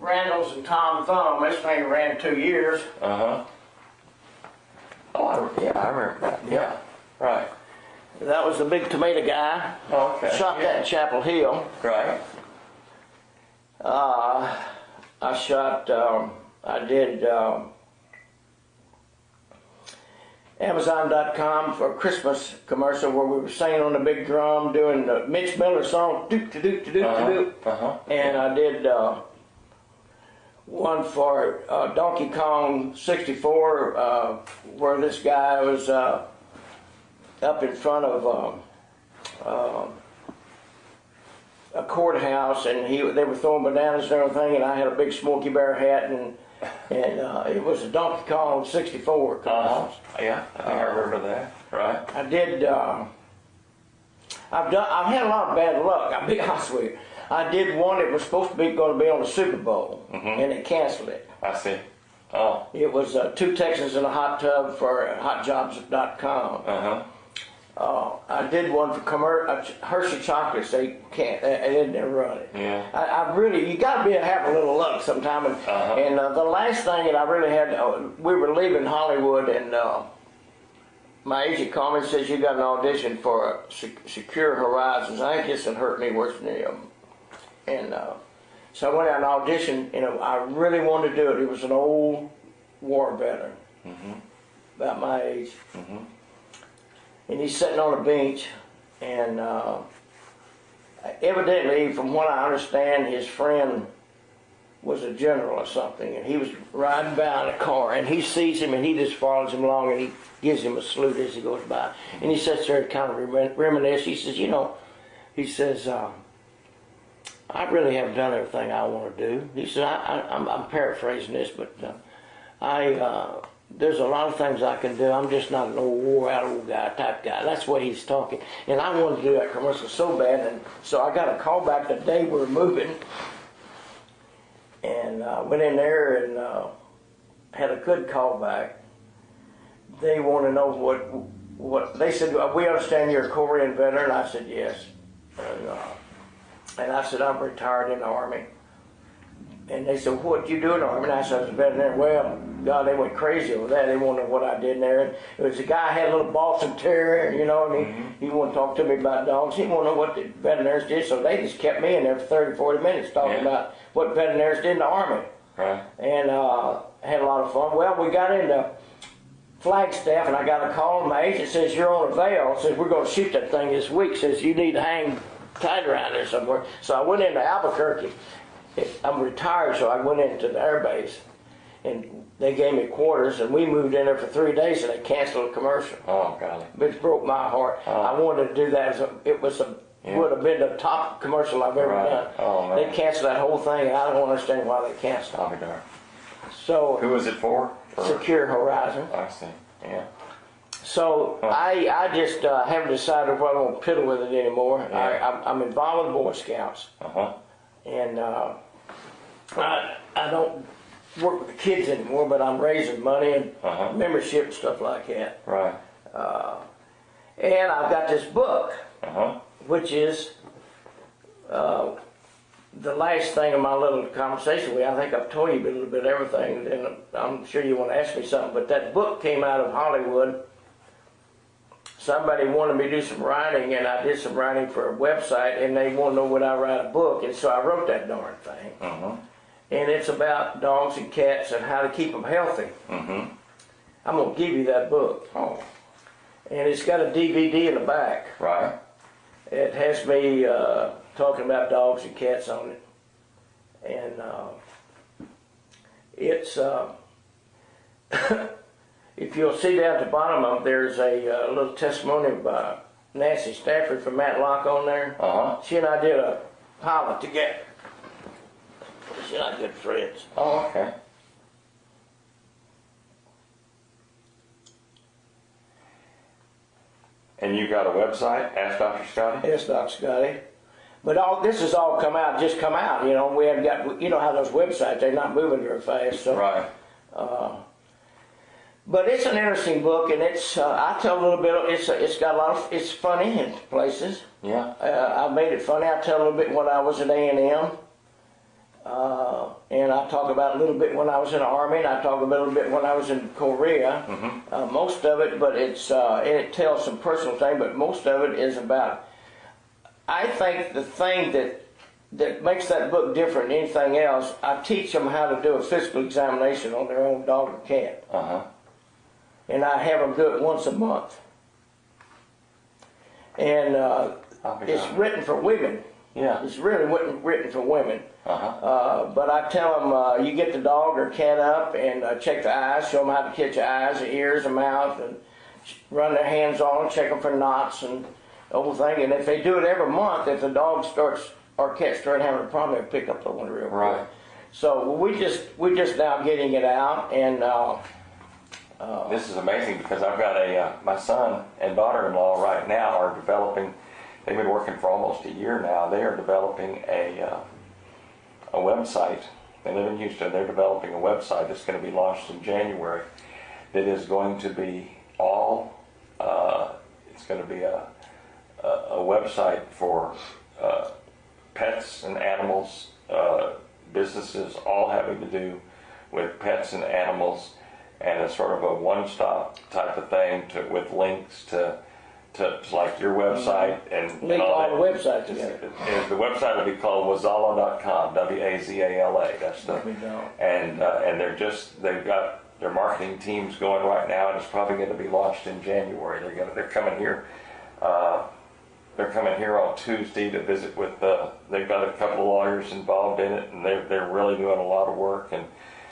Randall's and Tom Thumb. This thing ran 2 years. Oh, I remember that. Yeah. Right. That was the big tomato guy. Oh, okay. Shot that in Chapel Hill. Right. I shot, I did Amazon.com for a Christmas commercial where we were singing on the big drum doing the Mitch Miller song, doot-to-doot-to-doot-to-doot. And I did one for Donkey Kong 64 where this guy was up in front of a courthouse, and they were throwing bananas and everything, and I had a big Smokey Bear hat, and it was a Donkey Kong 64 commercials. Yeah, I think I remember that. Right. I did. I've had a lot of bad luck. I'll be honest with you. I did one that was supposed to be going to be on the Super Bowl, and they canceled it. I see. Oh. It was 2 Texans in a hot tub for hotjobs.com. I did one for Hershey chocolates. They didn't run it. Yeah. I really, you got to have a little luck sometime. And the last thing that I really had, we were leaving Hollywood, and my agent called me and says, you got an audition for Secure Horizons. I think this would hurt me worse than him. And so I went out and auditioned, and I really wanted to do it. He was an old war veteran, about my age. And he's sitting on a bench, and evidently, from what I understand, his friend was a general or something, and he was riding by in a car, and he sees him, and he just follows him along, and he gives him a salute as he goes by. And he sits there and kind of reminisce. He says, I really haven't done everything I want to do. He said, I'm paraphrasing this, but there's a lot of things I can do. I'm just not an wore-out old guy type guy. That's what he's talking. And I wanted to do that commercial so bad, and so I got a call back the day we were moving, and went in there and had a good call back. They want to know what they said. We understand you're a Korean veteran. I said yes, and I said I'm retired in the Army. And they said, what you do in the Army? And I said, I was a veterinarian. Well, God, they went crazy over that. They wanted to know what I did in there. And it was a guy had a little Boston Terrier, you know, and he wanted to talk to me about dogs. He wanted to know what the veterinarians did. So they just kept me in there for 30, 40 minutes talking about what veterinarians did in the Army. Right. And had a lot of fun. Well, we got into Flagstaff, and I got a call. My agent says, you're on a veil. Says, we're going to shoot that thing this week. Says, you need to hang tight around there somewhere. So I went into Albuquerque. I'm retired, so I went into the air base, and they gave me quarters, and we moved in there for 3 days, and they canceled the commercial. Oh, golly. Which broke my heart. Oh. I wanted to do that. It would have been the top commercial I've ever done. Oh, man. They canceled that whole thing, and I don't understand why they canceled it. I'll be darned. So, Who was it for? Secure Horizon. I see. Yeah. So I just haven't decided if I don't piddle with it anymore. Yeah. I'm involved with Boy Scouts. And I don't work with the kids anymore, but I'm raising money and membership and stuff like that. Right. And I've got this book, which is the last thing in my little conversation with you. I think I've told you a little bit of everything, and I'm sure you want to ask me something. But that book came out of Hollywood. Somebody wanted me to do some writing, and I did some writing for a website, and they want to know would I write a book, and so I wrote that darn thing. And it's about dogs and cats and how to keep them healthy. I'm going to give you that book. Oh. And it's got a DVD in the back. Right. It has me talking about dogs and cats on it. And it's, if you'll see down at the bottom of it, there's a little testimony by Nancy Stafford from Matlock on there. She and I did a pilot together. She and I good friends. Oh, okay. And you got a website, Ask Dr. Scotty? Yes, Dr. Scotty. But this has all just come out. You know, we haven't got, you know how those websites, they're not moving very fast. So, right. But it's an interesting book, and it's, I tell a little bit, it's got a lot of, it's funny in places. Yeah. I made it funny. I tell a little bit when I was at A&M. And I talk about a little bit when I was in the Army, and I talk a little bit when I was in Korea. Most of it, but it tells some personal thing, but most of it is about, I think the thing that makes that book different than anything else, I teach them how to do a physical examination on their own dog or cat. And I have them do it once a month. And it's written for women. Yeah. It's really written for women. But I tell them, you get the dog or cat up and check the eyes, show them how to catch the eyes, the ears, the mouth, and run their hands on them, check them for knots and the whole thing. And if they do it every month, if the dog or cat start having a problem, they'll pick up the one real quick. So we're just now getting it out, and this is amazing because I've got my son and daughter-in-law right now are developing. They've been working for almost a year now. They are developing a website. They live in Houston. They're developing a website that's going to be launched in January. That is going to be all. It's going to be a website for pets and animals, businesses, all having to do with pets and animals, and it's sort of a one-stop type of thing with links to like your website and link all the websites together. The website will be called wazala.com, W-A-Z-A-L-A. That's and they've got their marketing teams going right now, and it's probably going to be launched in January. They're coming here. They're coming here on Tuesday to visit with. They've got a couple of lawyers involved in it, and they're really doing a lot of work, and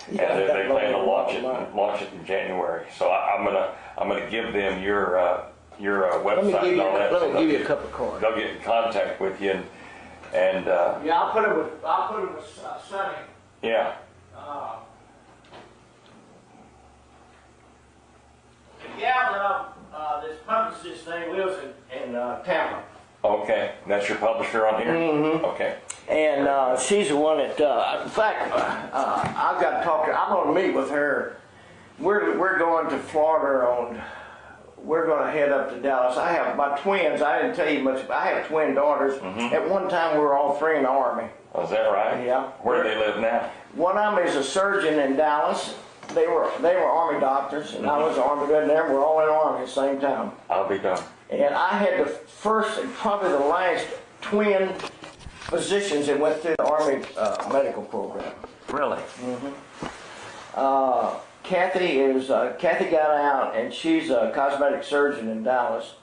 they plan to launch it in January. So I'm gonna give them your website and all that. Let me give you a couple of cards. They'll get in contact with you, and yeah, I'll put it with Sonny. Yeah. The gal this publicist name lives in Tampa. Okay, that's your publisher on here. Okay. And she's the one that, in fact, I've got to talk to her. I'm going to meet with her we're going to Florida on. We're going to head up to Dallas. I have my twins. I didn't tell you much, but I have twin daughters. At one time, we were all three in the Army. Oh, is that right? Yeah. Where do they live now? One of them is a surgeon in Dallas. They were Army doctors, and I was an Army veterinarian. We're all in the Army at the same time. I'll be done. And I had the first and probably the last twin physicians that went through the Army medical program. Really? Kathy got out, and she's a cosmetic surgeon in Dallas.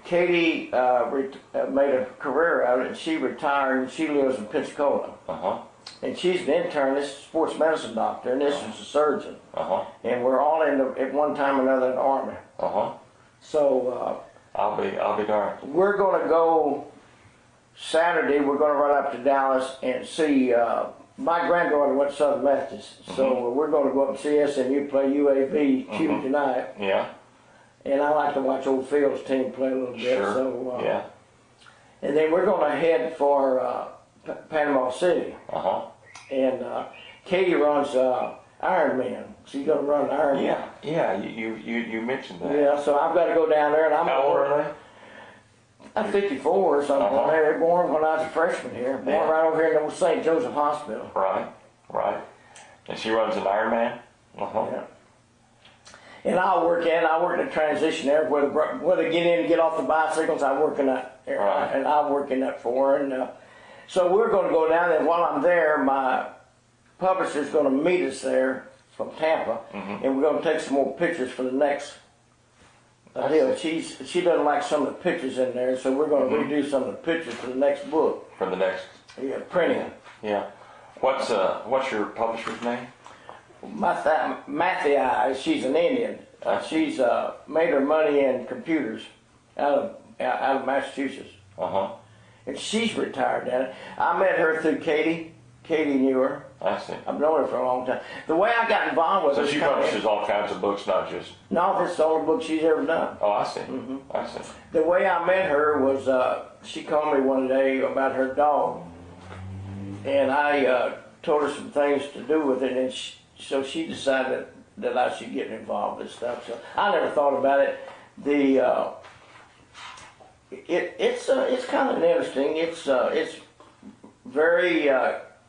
Katie made a career out of it, and she retired, and she lives in Pensacola. And she's an internist, sports medicine doctor, and this is a surgeon. And we're all at one time or another in the Army. So I'll be darned. we're going to go Saturday. We're going to run up to Dallas and see. My granddaughter went to Southern Methodist, so we're going to go up and see SMU play UAB Tuesday night. Yeah. And I like to watch Old Phil's team play a little bit. Sure. So, Yeah. And then we're going to head for Panama City. And Katie runs Ironman. She's going to run Ironman. Yeah. Yeah. You mentioned that. Yeah. So I've got to go down there, and I'm. How old are they? I'm 54 or something. They were born when I was a freshman here. Born right over here in the St. Joseph Hospital. Right. And she runs an Ironman? Yeah. And I work in the transition area where they get in and get off the bicycles. I work in that area, and I work in that for her. And so we're going to go down there. While I'm there, my publisher's going to meet us there from Tampa, and we're going to take some more pictures for the next deal. She doesn't like some of the pictures in there, so we're going to redo some of the pictures for the next book. For the next. Yeah, printing. Yeah. What's your publisher's name? Mathia, she's an Indian. She's made her money in computers out of Massachusetts. And she's retired now. I met her through Katie. Katie knew her. I see. I've known her for a long time. The way I got involved with her. So she publishes all kinds of books, not just. No, this is the only book she's ever done. Oh, I see. I see. The way I met her was she called me one day about her dog, and I told her some things to do with it, and so she decided that I should get involved with stuff. So I never thought about it. It's kind of interesting. It's very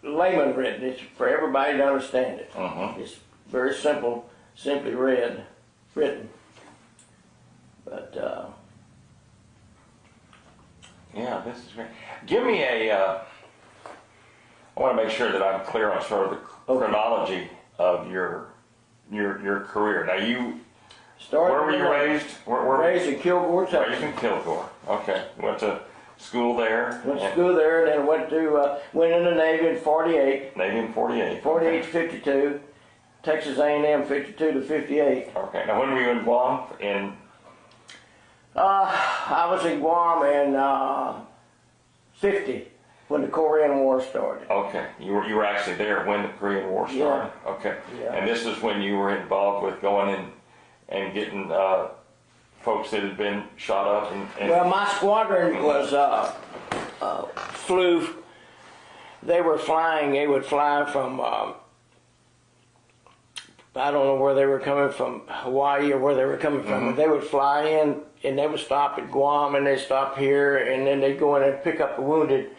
layman written. It's for everybody to understand it. It's very simply written. But yeah, this is great. Give me I want to make sure that I'm clear on sort of the chronology of your career. Now where were you raised? Raised in Kilgore, Texas. Raised in Kilgore. Okay. Went to school there. Went to school there, and then went in the Navy in 48. Navy in 48. 48 to 52. Texas A&M 52 to 58. Okay. Now when were you in Guam? I was in Guam in 50 when the Korean War started. Okay. You were actually there when the Korean War started. Yeah. Okay. Yeah. And this is when you were involved with going in and getting folks that had been shot up and Well, my squadron was flew. They would fly from I don't know where they were coming from, Hawaii or where they were coming from. But they would fly in, and they would stop at Guam, and they'd stop here, and then they'd go in and pick up the wounded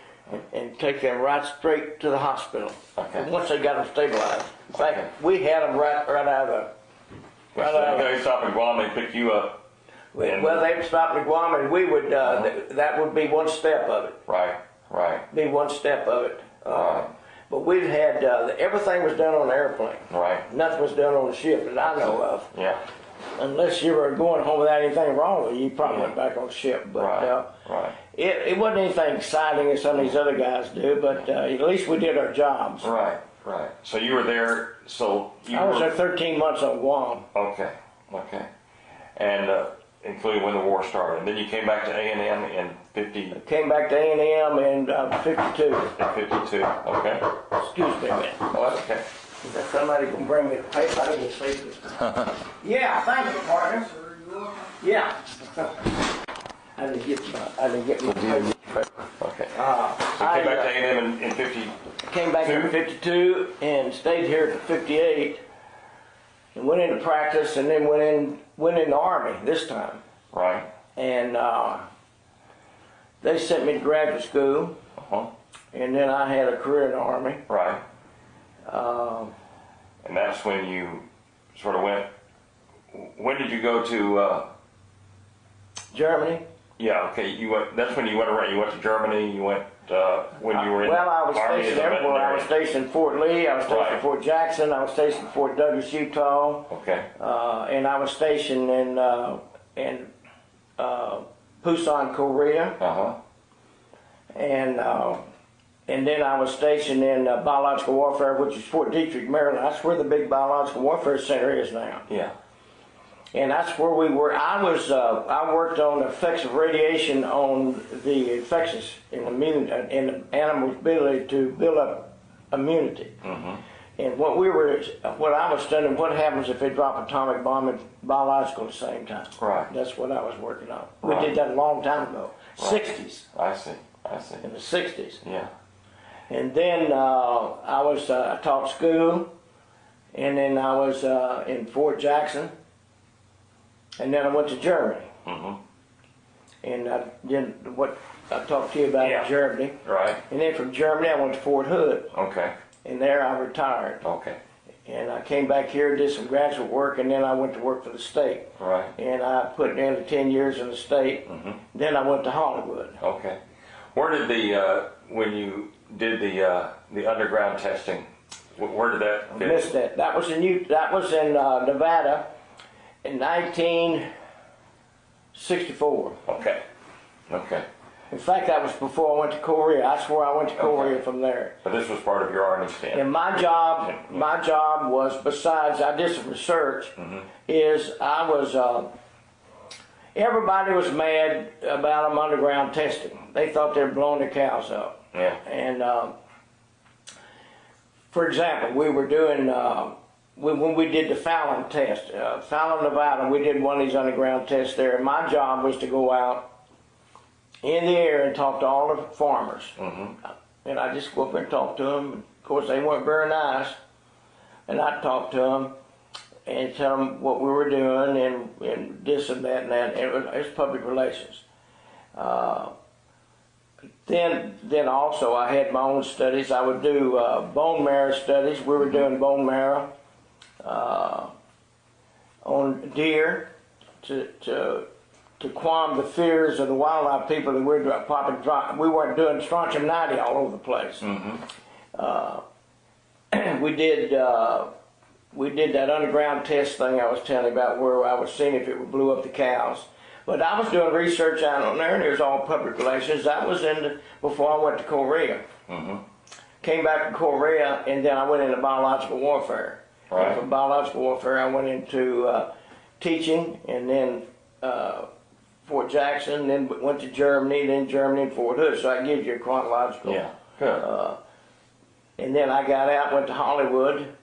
and take them right straight to the hospital. Okay. Once they got them stabilized. In fact, we had them right out of the. They stop in Guam, they pick you up. Well, they'd stop in Guam, and we would. That would be one step of it. Right. Be one step of it. But we've had everything was done on an airplane. Right. Nothing was done on the ship that I know of. Yeah. Unless you were going home without anything wrong with you, you probably went back on the ship. But right. It wasn't anything exciting as some of these other guys do. But at least we did our jobs. Right. So you were there. I was there 13 months on Guam. Okay. And including when the war started. And then you came back to A&M in 50. Came back to A&M in 52. In 52. Okay. Excuse me a minute. Oh, that's okay. Is that somebody can bring me the paper? I didn't see this. Yeah, thank you, partner. Yeah. I didn't get my paper. Okay. So you came back to A&M in 50. Came back in 52 and stayed here to 58. and went into practice, and then went in the Army this time. Right. And they sent me to graduate school, and then I had a career in the Army. Right. And that's when you sort of went. When did you go to? Germany. Yeah. Okay. You went. That's when you went around. You went to Germany. You went when you were in. Well, I was Army stationed everywhere. I was stationed in Fort Lee. I was stationed in Fort Jackson. I was stationed in Fort Douglas, Utah. Okay. And I was stationed in Busan, Korea. And then I was stationed in biological warfare, which is Fort Detrick, Maryland. That's where the big biological warfare center is now. Yeah. And that's where we were. I worked on the effects of radiation on the infectious and the animal's ability to build up immunity. And what I was studying, what happens if they drop atomic bomb and biological at the same time. Right. That's what I was working on. We did that a long time ago. Right. 60s. I see. In the 60s. Yeah. And then I taught school, and then I was in Fort Jackson, and then I went to Germany. And I did what I talked to you about in Germany. Right. And then from Germany I went to Fort Hood. Okay. And there I retired. Okay. And I came back here, did some graduate work, and then I went to work for the state. Right. And I put in 10 years in the state. Then I went to Hollywood. Okay. Where did when you did the underground testing, where did that fit? I missed that. That was in Nevada in 1964. Okay. Okay. In fact, that was before I went to Korea. I swear I went to Korea from there. But this was part of your Army stint. And my job was, besides I did some research, is I was, everybody was mad about them underground testing. They thought they were blowing their cows up. Yeah. And for example, we were doing, when we did the Fallon test, Fallon, Nevada, we did one of these underground tests there. And my job was to go out in the air and talk to all the farmers. And I just go up there and talk to them. Of course, they weren't very nice. And I'd talk to them and tell them what we were doing and this and that and that. It was public relations. Then also I had my own studies. I would do bone marrow studies. We were doing bone marrow on deer to calm the fears of the wildlife people that we weren't doing strontium 90 all over the place. We did that underground test thing I was telling you about, where I was seeing if it blew up the cows. But I was doing research out on there, and it was all public relations. That was before I went to Korea. Came back from Korea, and then I went into biological warfare. Right. And from biological warfare, I went into teaching, and then Fort Jackson, then went to Germany, then Germany and Fort Hood. So I give you a chronological. Yeah, good. And then I got out, went to Hollywood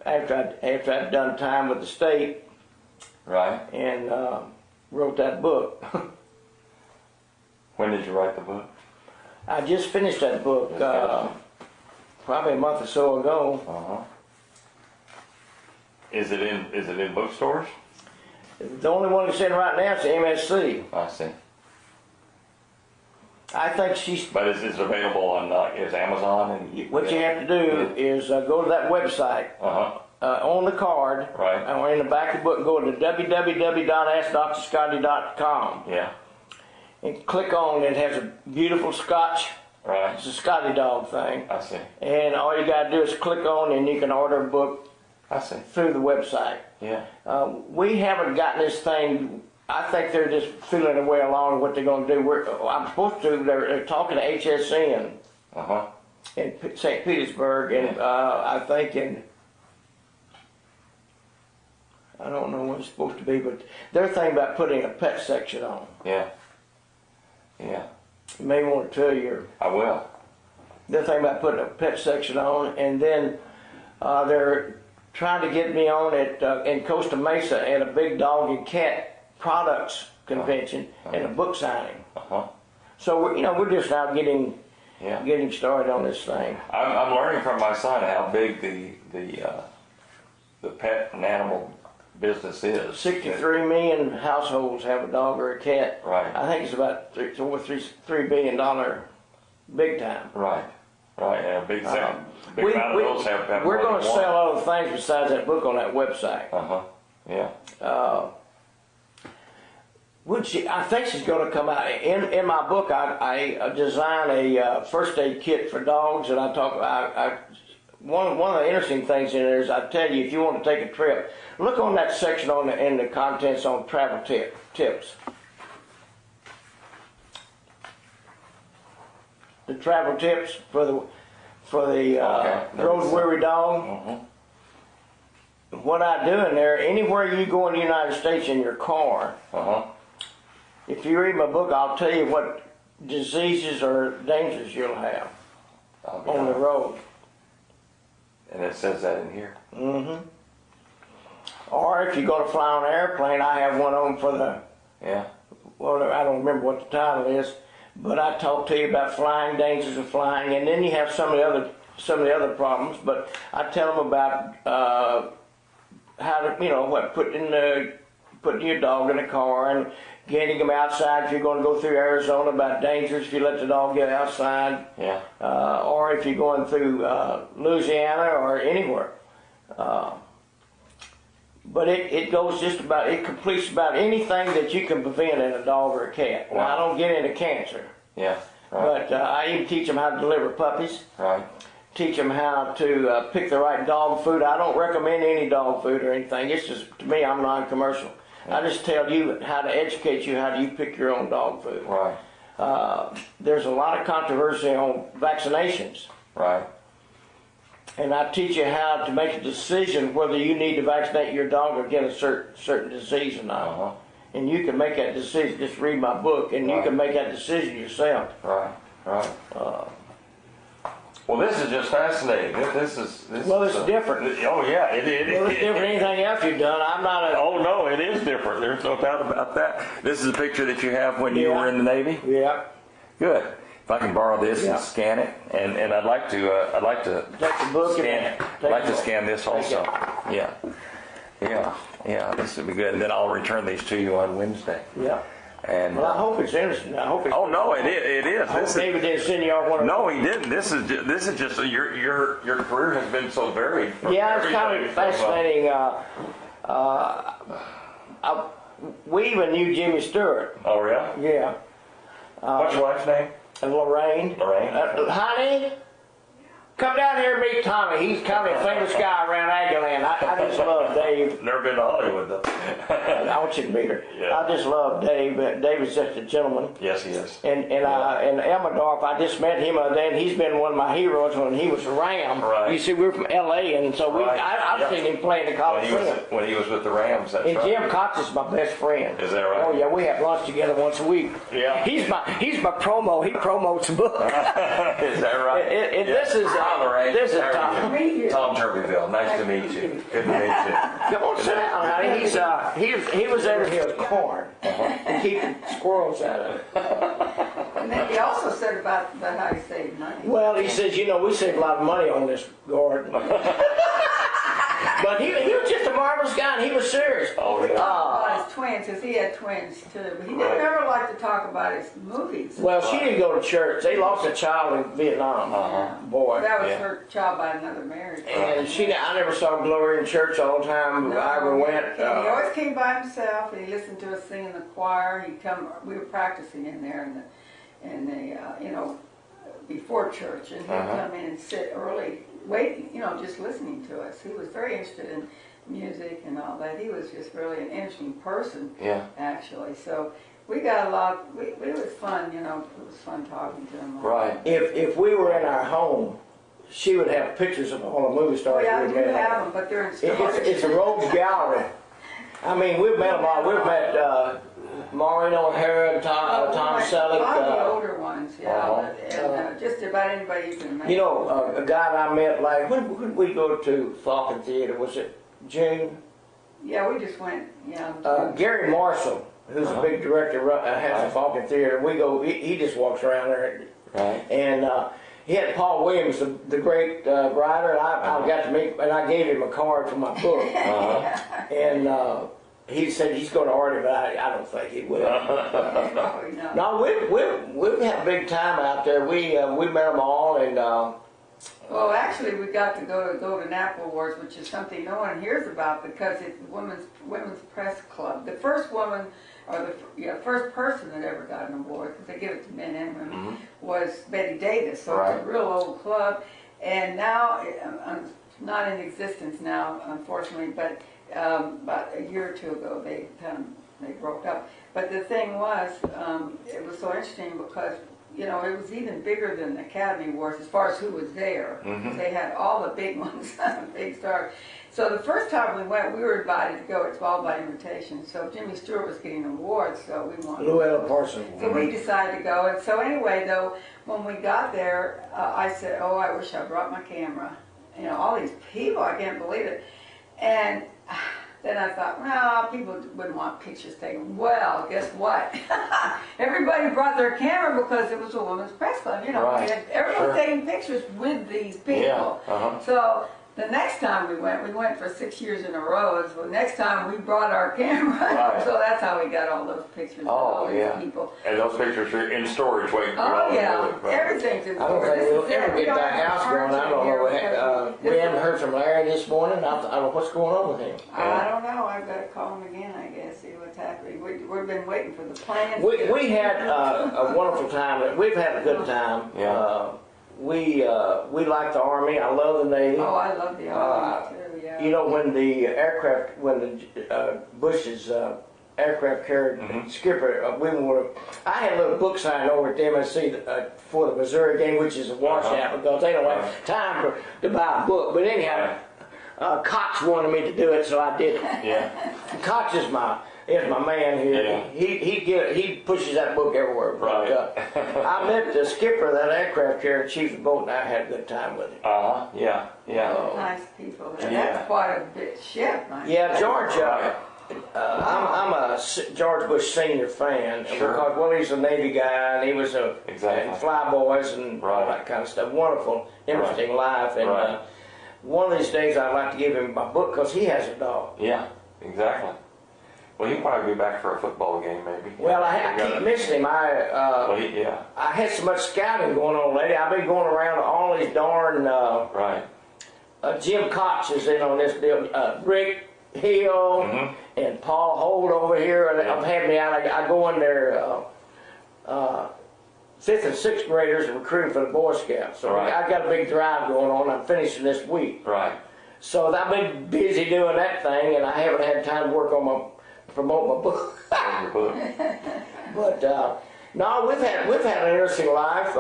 after I'd done time with the state. Right. And wrote that book. When did you write the book? I just finished that book probably a month or so ago. Is it in bookstores? The only one that's in right now is the MSC. I see. I think she's. But is it available on is Amazon? And what you have to do is go to that website on the card, right, or in the back of the book. Go to www.askdrscotty.com. Yeah. And click on it. Has a beautiful Scotch. Right. It's a Scotty dog thing. I see. And all you got to do is click on, and you can order a book. I see. Through the website. Yeah. We haven't gotten this thing. I think they're just feeling their way along what they're going to do. I'm supposed to. They're talking to HSN in St. Petersburg, and I think I don't know what it's supposed to be, but they're thinking about putting a pet section on. Yeah. Yeah. You may want to tell you. I will. They're thinking about putting a pet section on, and then they're trying to get me on in Costa Mesa at a big dog and cat products convention and a book signing. So we're just now getting started on this thing. I'm learning from my son how big the pet and animal business is. 63 million households have a dog or a cat. Right. I think it's about $3 billion big time. Right. Right. And a big amount of those have we're more going to than one. sell other things besides that book on that website. Yeah. I think she's going to come out. In my book, I design a first aid kit for dogs, and I talk about. One of the interesting things in there is I tell you, if you want to take a trip, look on that section in the contents on travel tips. The travel tips for the road weary dog. What I do in there, anywhere you go in the United States in your car, if you read my book, I'll tell you what diseases or dangers you'll have on the road. And it says that in here. Or if you're going to fly on an airplane, I have one of them for the. Well, I don't remember what the title is, but I talk to you about flying, dangers of flying, and then you have some of the other problems. But I tell them about how to, putting your dog in a car and getting them outside if you're going to go through Arizona, about dangers if you let the dog get outside. Or if you're going through Louisiana or anywhere. But it goes it completes about anything that you can prevent in a dog or a cat. Now, I don't get into cancer. But I even teach them how to deliver puppies. Teach them how to pick the right dog food. I don't recommend any dog food or anything. It's just, to me, I'm non-commercial. I just tell you how to educate you how do you pick your own dog food. There's a lot of controversy on vaccinations. And I teach you how to make a decision whether you need to vaccinate your dog against a certain disease or not. And you can make that decision. Just read my book, and you can make that decision yourself. Well, this is just fascinating. This is different. Oh yeah, it is. Well, it's different than anything else you've done. I'm not a. Oh no, it is different. There's no doubt about that. This is a picture that you have when you were in the Navy. Good. If I can borrow this and scan it, and I'd like to take the book scan. I'd like to scan this also. Yeah. This would be good, and then I'll return these to you on Wednesday. And well, I hope it's interesting. I hope it's. Oh no, it is. I hope David didn't send you off one of. No, he didn't. This is just your career has been so varied. Yeah, it's kind of fascinating. We even knew Jimmy Stewart. Oh yeah. Yeah. What's your wife's name? Lorraine. Honey, come down here and meet Tommy. He's kind of a famous guy around Aggieland. I just love Dave. Never been to Hollywood though. I want you to meet her. I just love Dave. Dave is just a gentleman. Yes, he is. And Elmendorf, I just met him the other day, and he's been one of my heroes when he was a Ram. You see, we're from L.A., and so I've seen him play in the Coliseum. When he was with the Rams, that's and right. Jim Cox is my best friend. Is that right? Oh yeah, we have lunch together once a week. Yeah. He's my promo. He promotes the book. Is that right? This is Lorraine. This is Tom. Tom Turbiville. Nice to meet you. Good to meet you. Come on, sit down, honey. He was able to hear corn and keep the squirrels out of it. And then he also said about how he saved money. Well, he says, we save a lot of money on this garden. But he was just a marvelous guy, and he was serious. Oh, yeah. About his twins, because he had twins too. But he didn't ever like to talk about his movies. Well, she didn't go to church. They lost a child in Vietnam. Boy. That was her child by another marriage. And I never saw Gloria in church all the time. I ever went. He always came by himself, and he listened to us sing in the choir. We were practicing in there, before church, and he'd come in and sit early, waiting, just listening to us. He was very interested in music and all that. He was just really an interesting person, actually. So we got a lot. It was fun, it was fun talking to him. Right. If we were in our home, she would have pictures of all the movie stars. I do have them, but they're in storage. It's a rogues gallery. I mean, we've met them all. We've met Maureen O'Hara, Tom Selleck. A lot of the older ones, and just about anybody you can imagine. A guy I met, when did we go to Falcon Theater? Was it June? Yeah, we just went, Gary Marshall, who's a big director, has a Falcon Theater. We go, he just walks around there. Right. And he had Paul Williams, the great writer, and I got to meet, and I gave him a card for my book. And he said he's going to order it, but I don't think he will. No, we've had a big time out there. We met them all, and well, actually, we got to go to Golden Apple Awards, which is something no one hears about because it's women's press club. The first woman, or the first person that ever got an award, because they give it to men and women, was Betty Davis. So it's a real old club, and now it's not in existence now, unfortunately. But about a year or two ago, they broke up. But the thing was, it was so interesting because, you know, it was even bigger than the Academy Awards as far as who was there. They had all the big ones, big stars. So the first time we went, we were invited to go. It's all by invitation. So Jimmy Stewart was getting awards, so we wanted. Llewellyn Parsons. So we decided to go. And so anyway, though, when we got there, I said, "Oh, I wish I brought my camera." You know, all these people, I can't believe it. And then I thought, well, people wouldn't want pictures taken. Well, guess what? Everybody brought their camera because it was a women's press club. You know, everyone was taking pictures with these people. So the next time we went for 6 years in a row. So the next time we brought our camera. So that's how we got all those pictures of all these people. And those pictures are in storage waiting for Oh, yeah. Everything's in storage. I don't think we'll ever get that house going. I don't know. We haven't heard from Larry this morning. I don't know what's going on with him. I don't know. I've got to call him again, I guess, see what's happening. We've been waiting for the plans. We had a wonderful time. We've had a good time. We like the Army. I love the Navy. Oh, I love the Army too. Yeah. You know, when the Bush's aircraft carrier skipper, I had a little book signed over at the MSC for the Missouri game, which is a washout because they don't have time to buy a book. But anyhow, Cox wanted me to do it, so I did it. Cox is my man here. He pushes that book everywhere. But, I met the skipper of that aircraft carrier, chief of the boat, and I had a good time with him. Nice people. That's quite a big ship. George. I'm a George Bush Senior fan because he's a Navy guy and he was a Flyboys and all that kind of stuff. Wonderful, interesting life. And one of these days I'd like to give him my book because he has a dog. Yeah, exactly. Well, he'll probably be back for a football game, maybe. Well, I keep missing him. I had so much scouting going on lately. I've been going around to all these darn. Jim Cox is in on this deal. Rick Hill and Paul Holt over here, and they've had me out. I go in there. 5th and 6th graders and recruiting for the Boy Scouts. So I've got a big drive going on. I'm finishing this week. So I've been busy doing that thing, and I haven't had time to work on promote my book. But no, we've had an interesting life.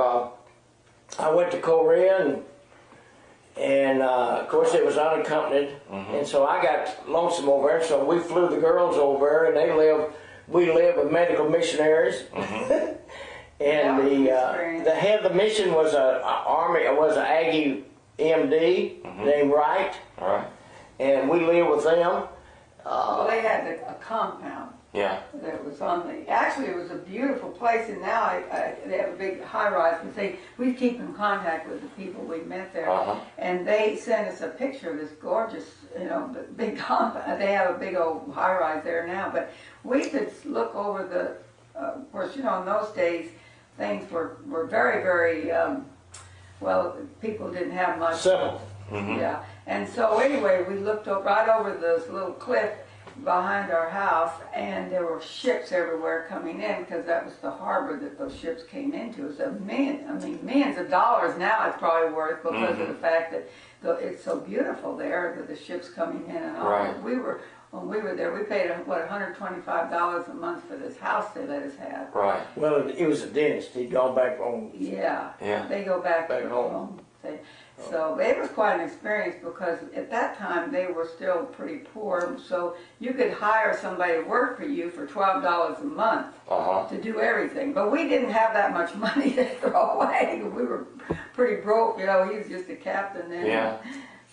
I went to Korea, and of course it was unaccompanied, and so I got lonesome over there. So we flew the girls over, and we live with medical missionaries. And the head of the mission was an Aggie MD named Wright, and we lived with them. Well, they had a compound. That was actually it was a beautiful place, and now they have a big high-rise. And we keep in contact with the people we met there, and they sent us a picture of this gorgeous, big compound. They have a big old high-rise there now, but we could look over of course, in those days, things were very, very, people didn't have much. Simple. Yeah. And so anyway, we looked right over this little cliff behind our house, and there were ships everywhere coming in because that was the harbor that those ships came into. So millions of dollars now it's probably worth because of the fact that it's so beautiful there that the ships coming in and all. When we were there, we paid $125 a month for this house they let us have. Well, he was a dentist. He'd gone back home. They go back home. So it was quite an experience because at that time they were still pretty poor. So you could hire somebody to work for you for $12 a month to do everything. But we didn't have that much money to throw away. We were pretty broke. He was just a captain then.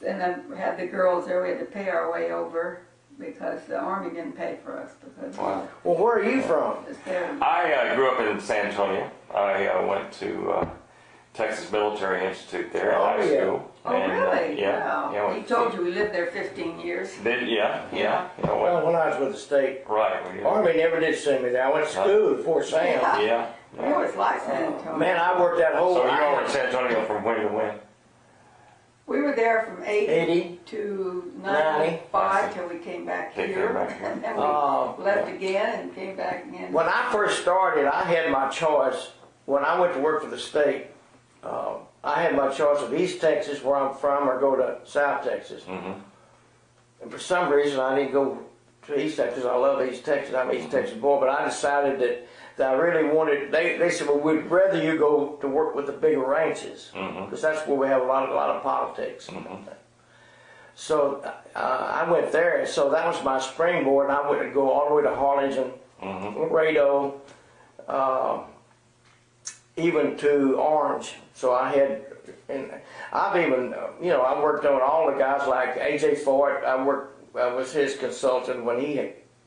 And then we had the girls there. We had to pay our way over because the Army didn't pay for us. Well, where are you from? I grew up in San Antonio. I went to Texas Military Institute there in Oh, high yeah. school. Oh, And, really? yeah. Wow. He told you we lived there 15 years. Yeah. You know, Well, when I was with the state, right. Army never did send me there. I went to school at Fort Sam. Yeah. We always liked San Antonio. Man, I worked that whole. So you were in San Antonio from when to when? We were there from 80 80 to 90. 95 till we came back They here. came back here. And then we Oh. left again and came back again. When I first started, I had my choice. When I went to work for the state, I had my choice of East Texas, where I'm from, or go to South Texas. Mm-hmm. And for some reason, I didn't go to East Texas. I love East Texas. I'm an East Texas boy, but I decided that I really wanted. They said, well, we'd rather you go to work with the bigger ranches, because that's where we have a lot of politics. So I went there. So that was my springboard, and I went to go all the way to Harlingen, Laredo, even to Orange. So I had, and I've even, I worked on all the guys like A.J. Fort. I was his consultant when he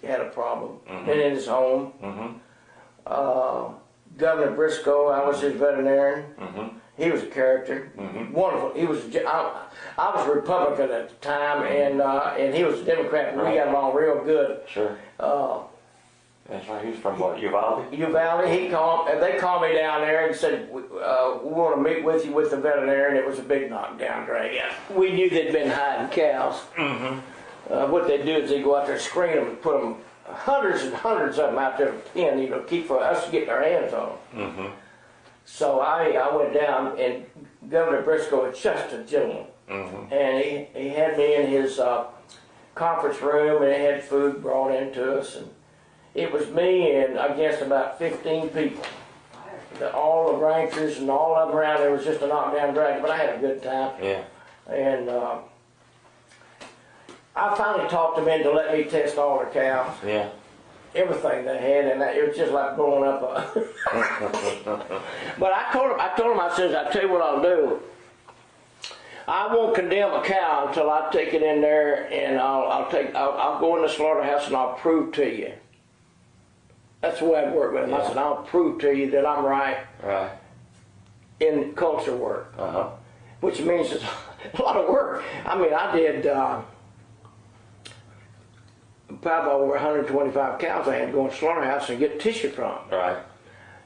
had a problem in his home. Governor Briscoe, I was his veterinarian. He was a character, wonderful. He was. I was a Republican at the time, and he was a Democrat. And we got along real good. Sure. That's right. He was from what, Uvalde? Uvalde. They called me down there and said, we want to meet with you with the veterinarian. It was a big knockdown drag. We knew they'd been hiding cows. What they do is they go out there, screen them, and put them hundreds and hundreds of them out there in pen, keep for us to get our hands on them. So I went down, and Governor Briscoe was just a gentleman, and he had me in his conference room, and he had food brought into us, and it was me and I guess about 15 people. All the ranchers and all of them around there. Was just a knockdown drag, but I had a good time. Yeah. And I finally talked them into letting me test all their cows. Yeah. Everything they had, and it was just like blowing up a. But I told them, I said, I tell you what I'll do. I won't condemn a cow until I take it in there, and I'll go in the slaughterhouse and I'll prove to you. That's the way I work with them. I said, I'll prove to you that I'm right. Right. In culture work. Which means it's a lot of work. I mean, I did probably over 125 cows I had to go in the slaughterhouse and get tissue from. Right.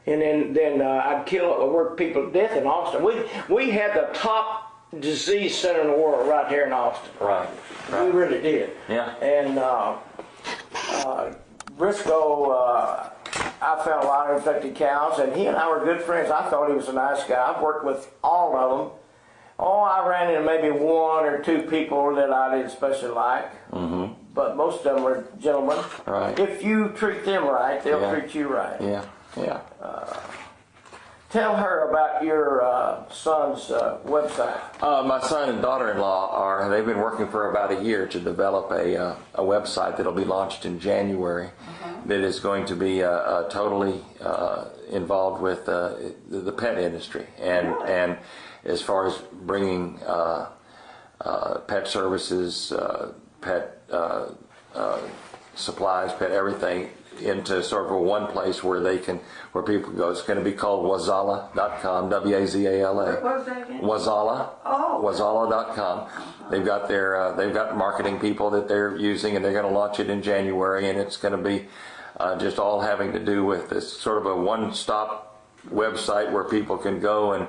And then I'd work people to death in Austin. We had the top disease center in the world right here in Austin. Right. We really did. Yeah. And Briscoe, I found a lot of infected cows, and he and I were good friends. I thought he was a nice guy. I've worked with all of them. Oh, I ran into maybe one or two people that I didn't especially like, but most of them were gentlemen. Right. If you treat them right, they'll treat you right. Yeah, yeah. Tell her about your son's website. My son and daughter-in-law they've been working for about a year to develop a website that'll be launched in January that is going to be totally involved with the pet industry and as far as bringing pet services, pet supplies, pet everything into sort of a one place where people can go. It's going to be called Wazala.com, W-A-Z-A-L-A. What was that again? Wazala. Oh. Wazala.com. They've got marketing people that they're using, and they're going to launch it in January, and it's going to be just all having to do with this sort of a one-stop website where people can go and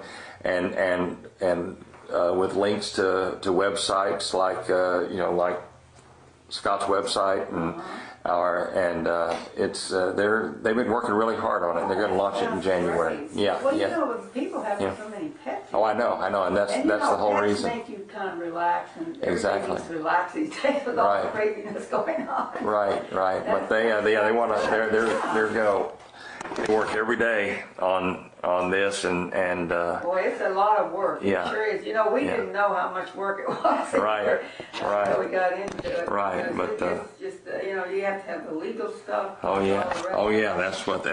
with links to websites like like Scott's website they've been working really hard on it. They're going to launch it in January. Great. Yeah, well, people have so many pets. Oh, I know, and that's the whole pets reason. Make you kind of relax, and Exactly. everything relax these days with all the craziness going on. Right. But they want to. They're going to work every day on this and. Boy, it's a lot of work. Yeah. It sure is. We didn't know how much work it was. Right. Until we got into it. Right, but it's just you have to have the legal stuff. Oh yeah. That's what